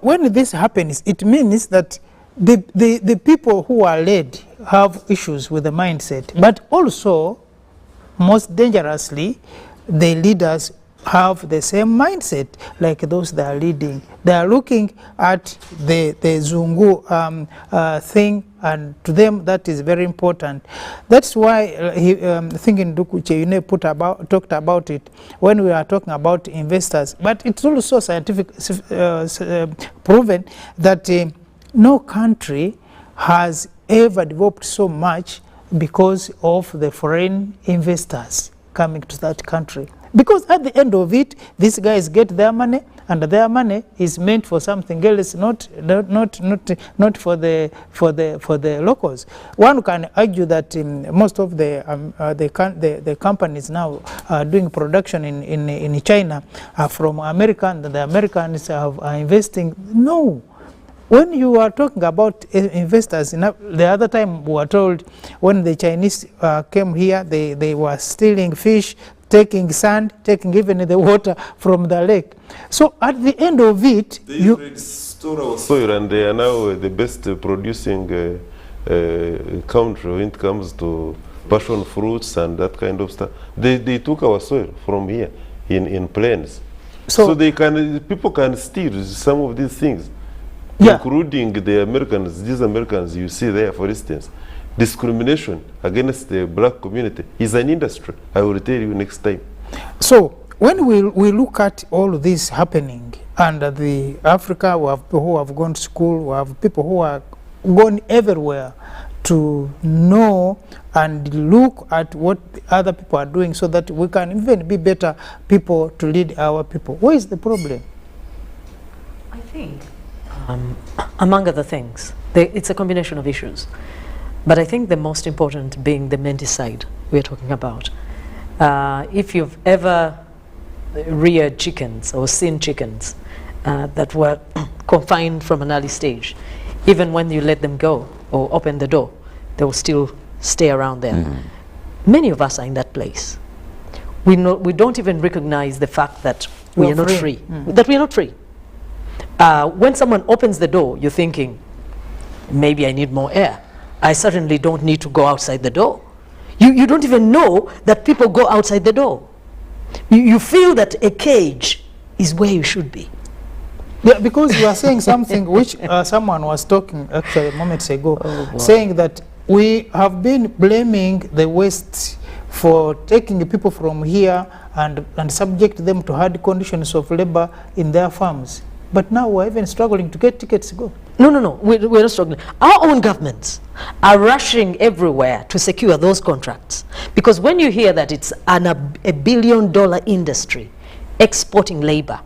when this happens, it means that the people who are led have issues with the mindset, but also, most dangerously, the leaders have the same mindset like those that are leading. They are looking at the Zungu thing, and to them that is very important. That's why thinking Ndukuche talked about it when we are talking about investors. But it's also scientific proven that no country has ever developed so much because of the foreign investors coming to that country. Because at the end of it, these guys get their money, and their money is meant for something else, not for the locals. One can argue that most of the companies now doing production in China are from America, and the Americans are investing. No. When you are talking about investors, the other time we were told when the Chinese came here, they were stealing fish, taking sand, taking even the water from the lake. So at the end of it, they store our soil, and they are now the best producing country when it comes to passion fruits and that kind of stuff. They took our soil from here in plains, so people can steal some of these things. Yeah. Including the Americans, these Americans you see there, for instance, discrimination against the black community is an industry. I will tell you next time. So when we look at all this happening, and the Africa, we have people who have gone to school, we have people who are gone everywhere to know and look at what the other people are doing, so that we can even be better people to lead our people. What is the problem? I think among other things, it's a combination of issues. But I think the most important being the menticide we're talking about. If you've ever reared chickens or seen chickens that were confined from an early stage, even when you let them go or open the door, they will still stay around there. Mm-hmm. Many of us are in that place. We don't even recognize the fact that we are not free, that we are not free. When someone opens the door, you're thinking, maybe I need more air. I certainly don't need to go outside the door. You don't even know that people go outside the door. You feel that a cage is where you should be. Yeah, because you are saying something which someone was talking actually moments ago, saying that we have been blaming the West for taking people from here and subject them to hard conditions of labor in their farms. But now we're even struggling to get tickets to go. No, we're not struggling. Our own governments are rushing everywhere to secure those contracts. Because when you hear that it's a $1 billion industry exporting labor,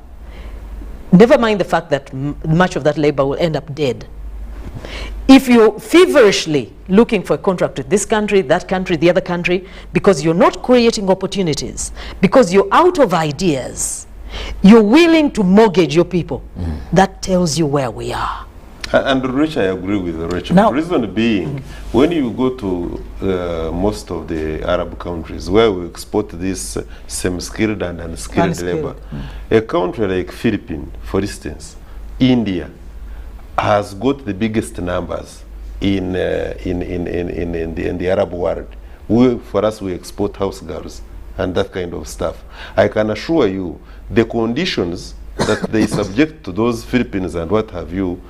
never mind the fact that much of that labor will end up dead. If you're feverishly looking for a contract with this country, that country, the other country, because you're not creating opportunities, because you're out of ideas, you're willing to mortgage your people, that tells you where we are. And Rich, I agree with Rich. The reason being, when you go to most of the Arab countries where we export this semi-skilled and unskilled labor, a country like Philippines, for instance, India, has got the biggest numbers in the Arab world. For us, we export house girls and that kind of stuff. I can assure you, the conditions that they subject to those Philippines and what have you,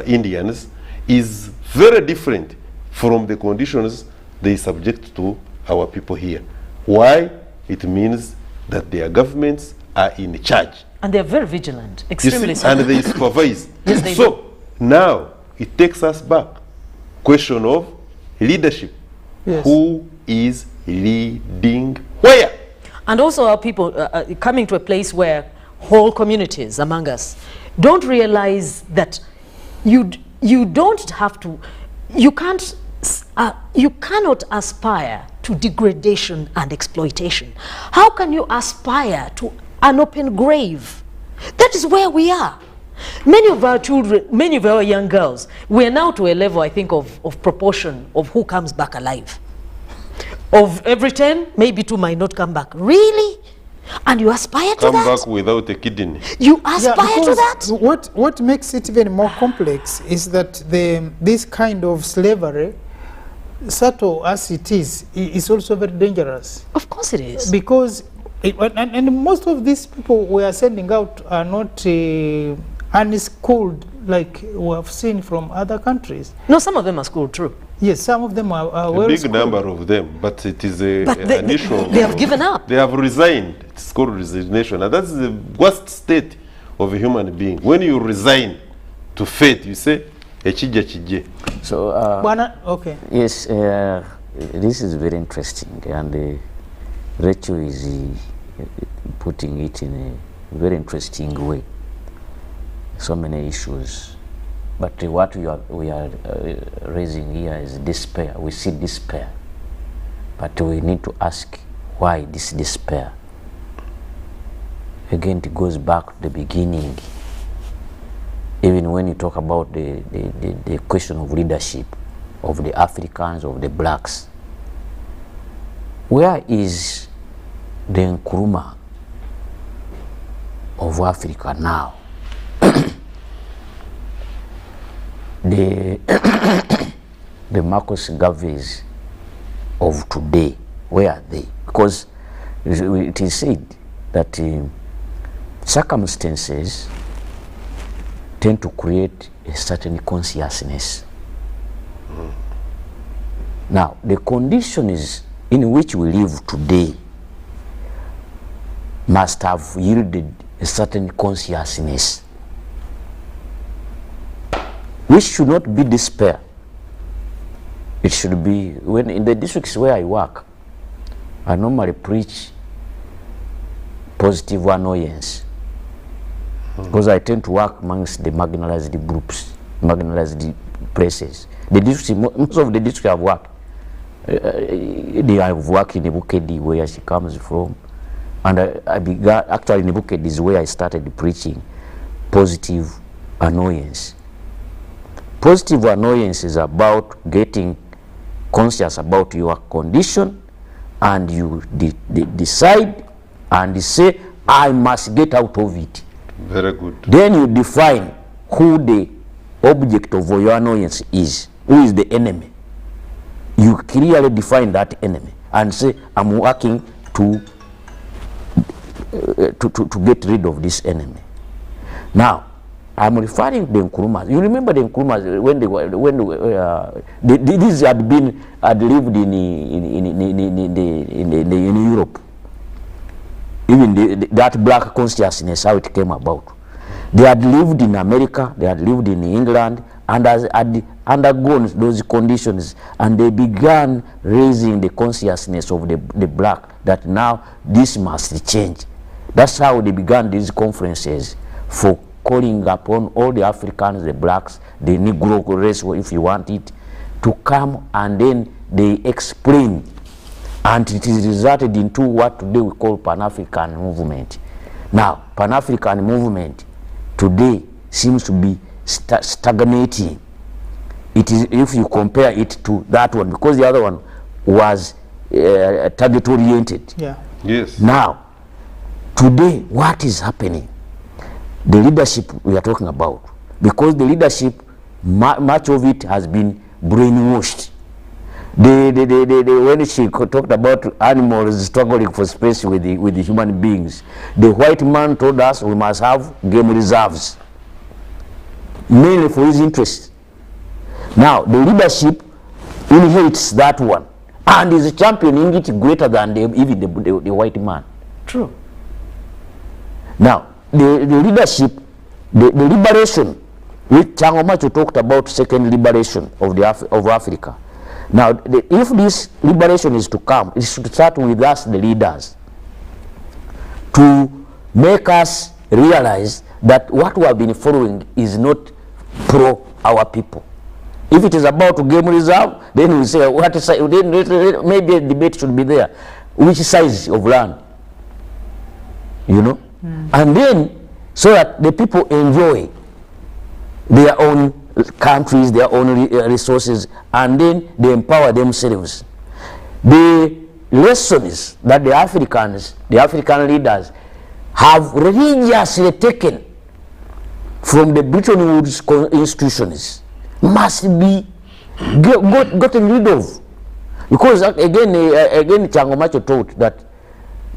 Indians, is very different from the conditions they subject to our people here. Why? It means that their governments are in charge. And they're very vigilant, extremely so. And they supervise. Yes, they so do. Now it takes us back. Question of leadership. Yes. Who is leading where? And also our people coming to a place where whole communities among us don't realize that you don't have to, you cannot aspire to degradation and exploitation. How can you aspire to an open grave? That is where we are. Many of our children, many of our young girls, we are now to a level, I think, of proportion of who comes back alive. Of every 10, maybe 2 might not come back. Really? And you aspire to that? Come back without a kidney. You aspire to that? What makes it even more complex is that this kind of slavery, subtle as it is also very dangerous. Of course it is. Because, and most of these people we are sending out are not unschooled like we have seen from other countries. No, some of them are schooled, true. Yes, some of them are a well big schooled. number of them, but it is an issue. They have given up. They have resigned. It's called resignation, and that's the worst state of a human being. When you resign to fate, you say, "Echije chije." So, okay. Yes, this is very interesting, and Rachel is putting it in a very interesting way. So many issues, but what we are raising here is despair. We see despair, but we need to ask why this despair. Again, it goes back to the beginning. Even when you talk about the question of leadership of the Africans, of the blacks, where is the Nkrumah of Africa now? The Marcus Garveys of today, where are they? Because it is said that circumstances tend to create a certain consciousness. Now, the conditions in which we live today must have yielded a certain consciousness, which should not be despair. It should be, when in the districts where I work, I normally preach positive annoyance, because I tend to work amongst the marginalized groups, marginalized places. The district, most of the districts I've worked, they have worked in Nebukedi, where she comes from, and I began, actually Nebukedi is where I started preaching positive annoyance. Positive annoyance is about getting conscious about your condition, and you decide and say, I must get out of it. Very good. Then you define who the object of your annoyance is, who is the enemy, you clearly define that enemy and say, I'm working to get rid of this enemy. Now, I'm referring to the Nkurumas. You remember the Nkurumas when these had lived in Europe. Even that black consciousness, how it came about. They had lived in America, they had lived in England, and had undergone those conditions, and they began raising the consciousness of the black that now this must change. That's how they began these conferences for calling upon all the Africans, the blacks, the Negro race, if you want it, to come, and then they explain, and it is resulted into what today we call Pan-African movement. Now, Pan-African movement today seems to be stagnating. It is, if you compare it to that one, because the other one was target oriented. Yeah. Yes. Now, today, what is happening? The leadership we are talking about, because the leadership, much of it has been brainwashed. When she talked about animals struggling for space with the human beings, the white man told us we must have game reserves, mainly for his interests. Now, the leadership inherits that one and is championing it greater than even the white man. True. Now, the leadership, the liberation, which Changomacho talked about, second liberation of Africa. Now, if this liberation is to come, it should start with us, the leaders, to make us realize that what we have been following is not pro our people. If it is about game reserve, then we say, what is, then maybe a debate should be there. Which size of land? You know? And then, so that the people enjoy their own countries, their own resources, and then they empower themselves. The lessons that the African leaders have religiously taken from the Bretton Woods institutions must be gotten rid of. Because again Changomacho taught that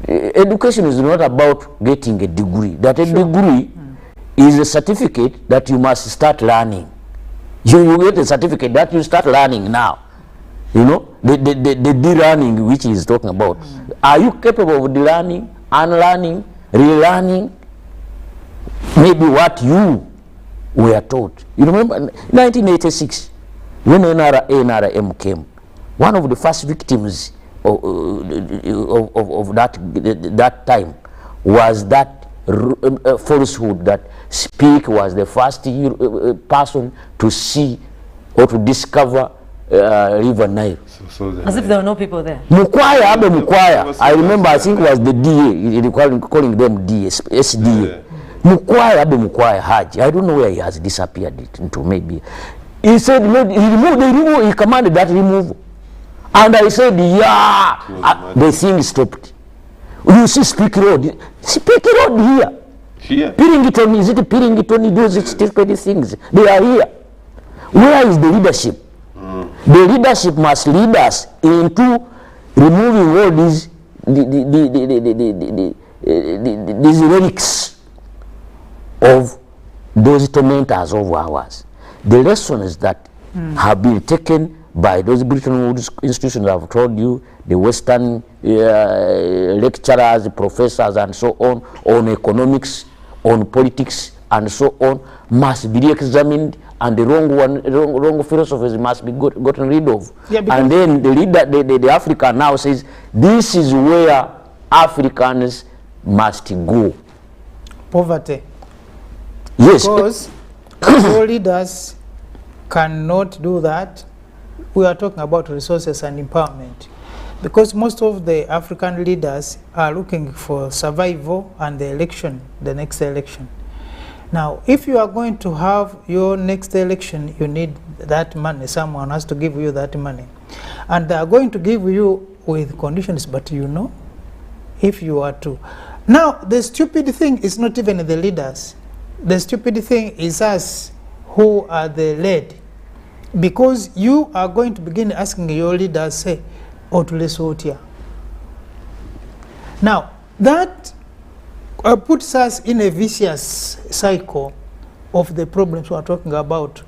education is not about getting a degree. That a degree is a certificate that you must start learning. You get a certificate that you start learning now. You know, the de-learning which he is talking about. Are you capable of de-learning, unlearning, relearning? Maybe what you were taught. You remember 1986, when NRM came, one of the first victims of that time was that falsehood that Speak was the first person to see or to discover River Nile. As if there were no people there. Mukwaya, Abe Mukwaya. I remember, I think it was the DA, calling them DA, SDA. Mukwaya, Abe Mukwaya Haji. I don't know where he has disappeared into, maybe. He said, he commanded that removal. And I said, yeah, the thing stopped. You see Speak Road. Speak Road here. Here. Piringiton, is it Piringiton? Those stupid things. They are here. Where is the leadership? The leadership must lead us into removing all these relics of those tormentors of ours. The lessons that have been taken by those Bretton Woods institutions I've told you, the Western lecturers, professors, and so on economics, on politics, and so on, must be re-examined, and the wrong philosophies must be gotten rid of. Yeah, and then the leader, the Africa now says, this is where Africans must go. Poverty. Yes. Because all leaders cannot do that. We are talking about resources and empowerment. Because most of the African leaders are looking for survival and the election, the next election. Now, if you are going to have your next election, you need that money. Someone has to give you that money. And they are going to give you with conditions, but you know, if you are to. Now, the stupid thing is not even the leaders. The stupid thing is us who are the led, because you are going to begin asking your leaders, say, Otulesotia. Now, that puts us in a vicious cycle of the problems we are talking about.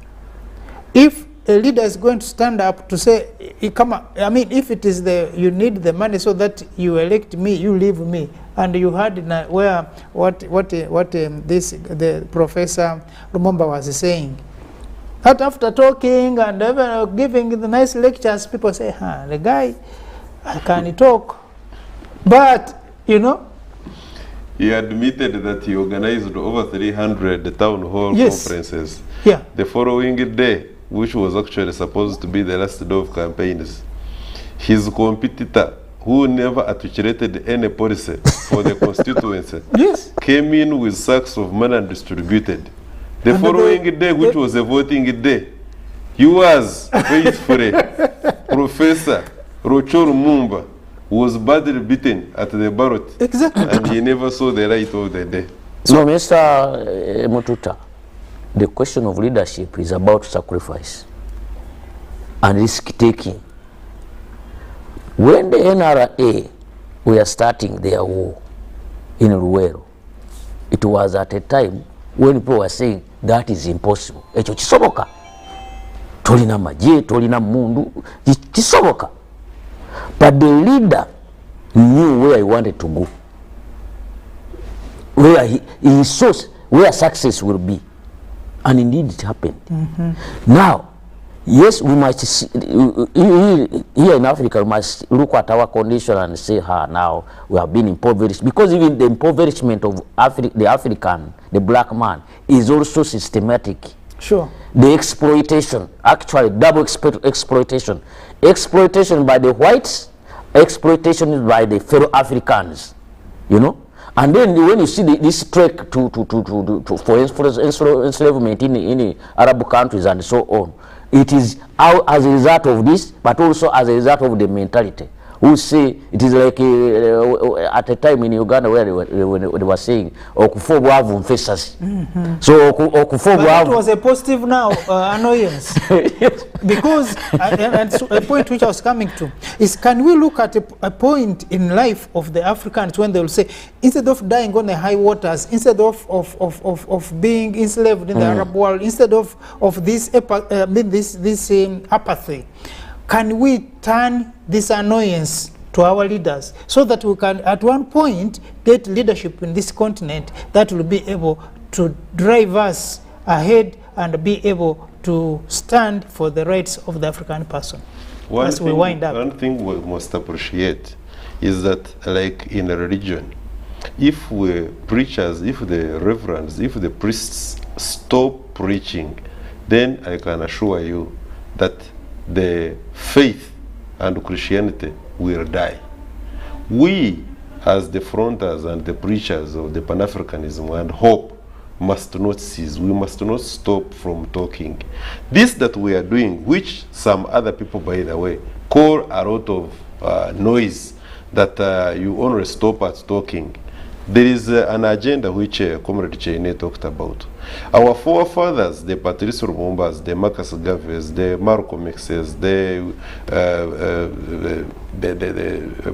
If a leader is going to stand up to say, I mean, if it is you need the money so that you elect me, you leave me, and you had where the Professor Lumumba was saying, that after talking and giving the nice lectures, people say, the guy, can talk, but you know. He admitted that he organized over 300 town hall conferences. Yeah. The following day, which was actually supposed to be the last day of campaigns, his competitor, who never articulated any policy for the constituency, came in with sacks of money and distributed. The following day, which was a voting day, he was faithfully Professor Rochor Lumumba was badly beaten at the ballot. Exactly. And he never saw the light of the day. So, Mr. Mututa, the question of leadership is about sacrifice and risk-taking. When the NRA were starting their war in Luwero, it was at a time when people were saying that is impossible. Echo kisoboka. Tolina maje, tolina mundu, kisoboka. But the leader knew where he wanted to go, where he saw where success will be. And indeed it happened. Now, yes, we must see, here in Africa, we must look at our condition and say, now we have been impoverished. Because even the impoverishment of the African, the black man, is also systematic. Sure. The exploitation, actually double exploitation. Exploitation by the whites, exploitation by the fellow Africans, you know. And then when you see this trek for enslavement in Arab countries and so on, it is as a result of this, but also as a result of the mentality. Who say it is like at a time in Uganda where they were saying okufobwa avumfesas. So okufobwa that was a positive now annoyance. Because and so a point which I was coming to is, can we look at a point in life of the Africans when they will say, instead of dying on the high waters, instead of being enslaved in the Arab world, instead of this apathy, can we turn this annoyance to our leaders so that we can at one point get leadership in this continent that will be able to drive us ahead and be able to stand for the rights of the African person? One thing we must appreciate is that, like in a religion, if the preachers, if the reverends, if the priests stop preaching, then I can assure you that the faith and Christianity will die. We, as the fronters and the preachers of the Pan-Africanism and hope, must not cease. We must not stop from talking. This that we are doing, which some other people, by the way, call a lot of noise, that you only stop at talking. There is an agenda which Comrade Chene talked about. Our forefathers, the Patrice Lumumbas, the Marcus Garveys, the Malcolm X's, the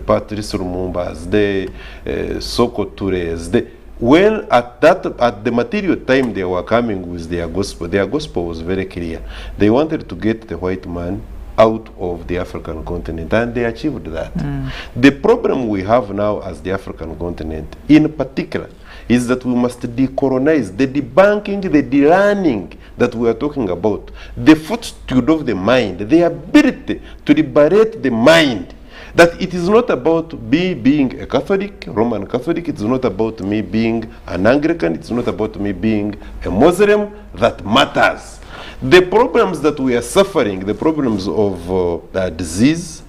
Patrice Lumumbas, the Soko Tourés, when at the material time they were coming with their gospel was very clear. They wanted to get the white man out of the African continent, and they achieved that. The problem we have now as the African continent, in particular, is that we must decolonize, the debunking, the de-learning that we are talking about, the fortitude of the mind, the ability to liberate the mind. That it is not about me being a Catholic, Roman Catholic, it's not about me being an Anglican, it's not about me being a Muslim, that matters. The problems that we are suffering, the problems of disease,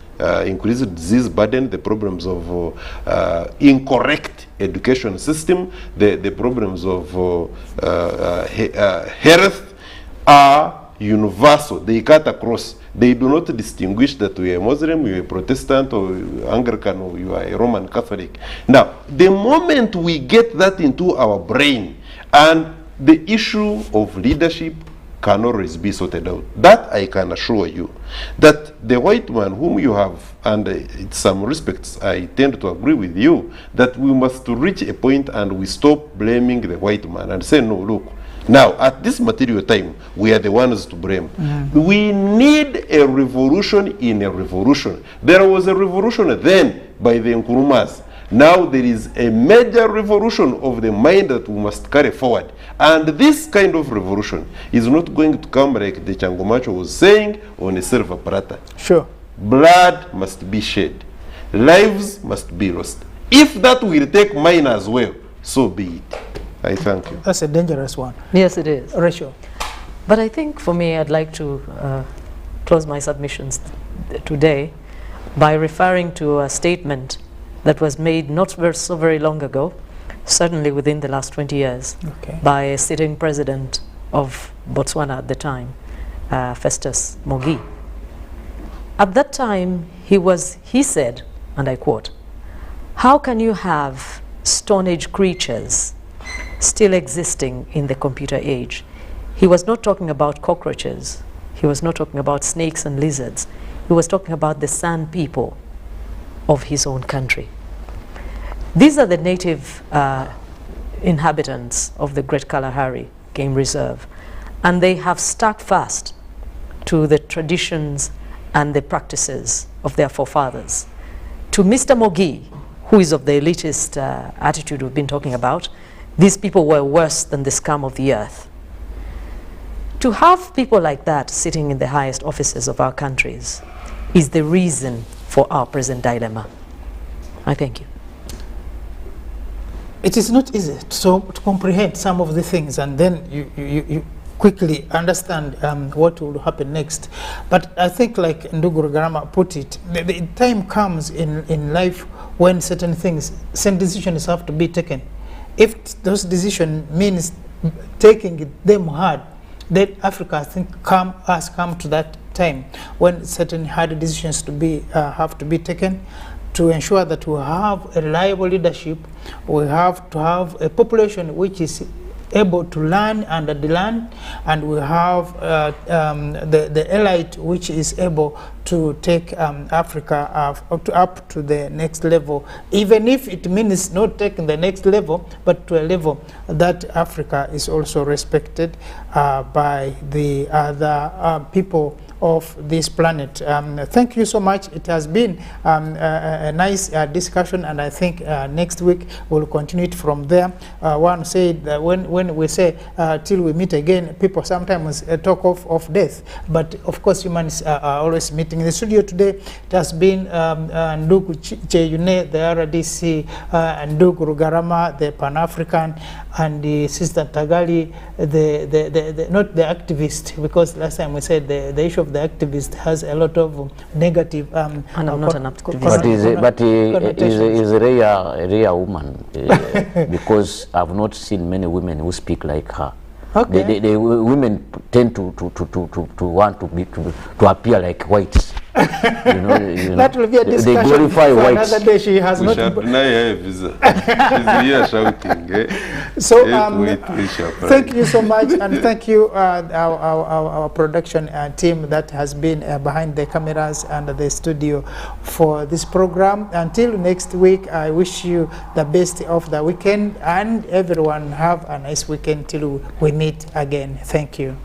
increased disease burden, the problems of incorrect education system, the problems of health are universal. They cut across. They do not distinguish that you are a Muslim, you are a Protestant, or Anglican, or you are a Roman Catholic. Now, the moment we get that into our brain, and the issue of leadership, can always be sorted out. That I can assure you. That the white man whom you have, and in some respects I tend to agree with you, that we must reach a point and we stop blaming the white man and say, no, look, now at this material time, we are the ones to blame. We need a revolution in a revolution. There was a revolution then by the Nkurumas. Now there is a major revolution of the mind that we must carry forward. And this kind of revolution is not going to come like the Changomacho was saying on a silver platter. Sure. Blood must be shed. Lives must be lost. If that will take mine as well, so be it. I thank you. That's a dangerous one. Yes, it is. Rachel. But I think for me, I'd like to close my submissions today by referring to a statement that was made not so very long ago, certainly within the last 20 years, by a sitting president of Botswana at the time, Festus Mogi. At that time, he said, and I quote, "How can you have Stone Age creatures still existing in the computer age?" He was not talking about cockroaches. He was not talking about snakes and lizards. He was talking about the San people of his own country. These are the native inhabitants of the Great Kalahari Game Reserve, and they have stuck fast to the traditions and the practices of their forefathers. To Mr. Mogi, who is of the elitist attitude we've been talking about, these people were worse than the scum of the earth. To have people like that sitting in the highest offices of our countries is the reason for our present dilemma. I thank you. It is not easy to comprehend some of the things, and then you quickly understand what will happen next. But I think, like Ndugu Rugarama put it, the time comes in life when certain decisions have to be taken. If those decisions means taking them hard, then Africa, I think, has come to that time when certain hard decisions have to be taken to ensure that we have a reliable leadership. We have to have a population which is able to learn under the land, and we have the elite which is able to take Africa up to the next level, even if it means not taking the next level, but to a level that Africa is also respected by the other people of this planet. Thank you so much. It has been a nice discussion, and I think next week we'll continue it from there. One said that when we say till we meet again, people sometimes talk of death, but of course humans are always meeting. In the studio today, it has been Ndugu Cheyune, the RDC, Ndugu Rugarama, the Pan-African, and the Sister Tagali, not the activist, because last time we said the issue of the activist has a lot of negative. And I'm not an activist. But is a rare woman because I've not seen many women who speak like her. Okay. The women tend to want to appear like whites. That will be a discussion. They glorify whites. Another day. She has not. Deny her visa. She's here shouting. So thank you so much, and thank you our production team that has been behind the cameras and the studio for this program. Until next week, I wish you the best of the weekend, and everyone have a nice weekend till we meet again. Thank you.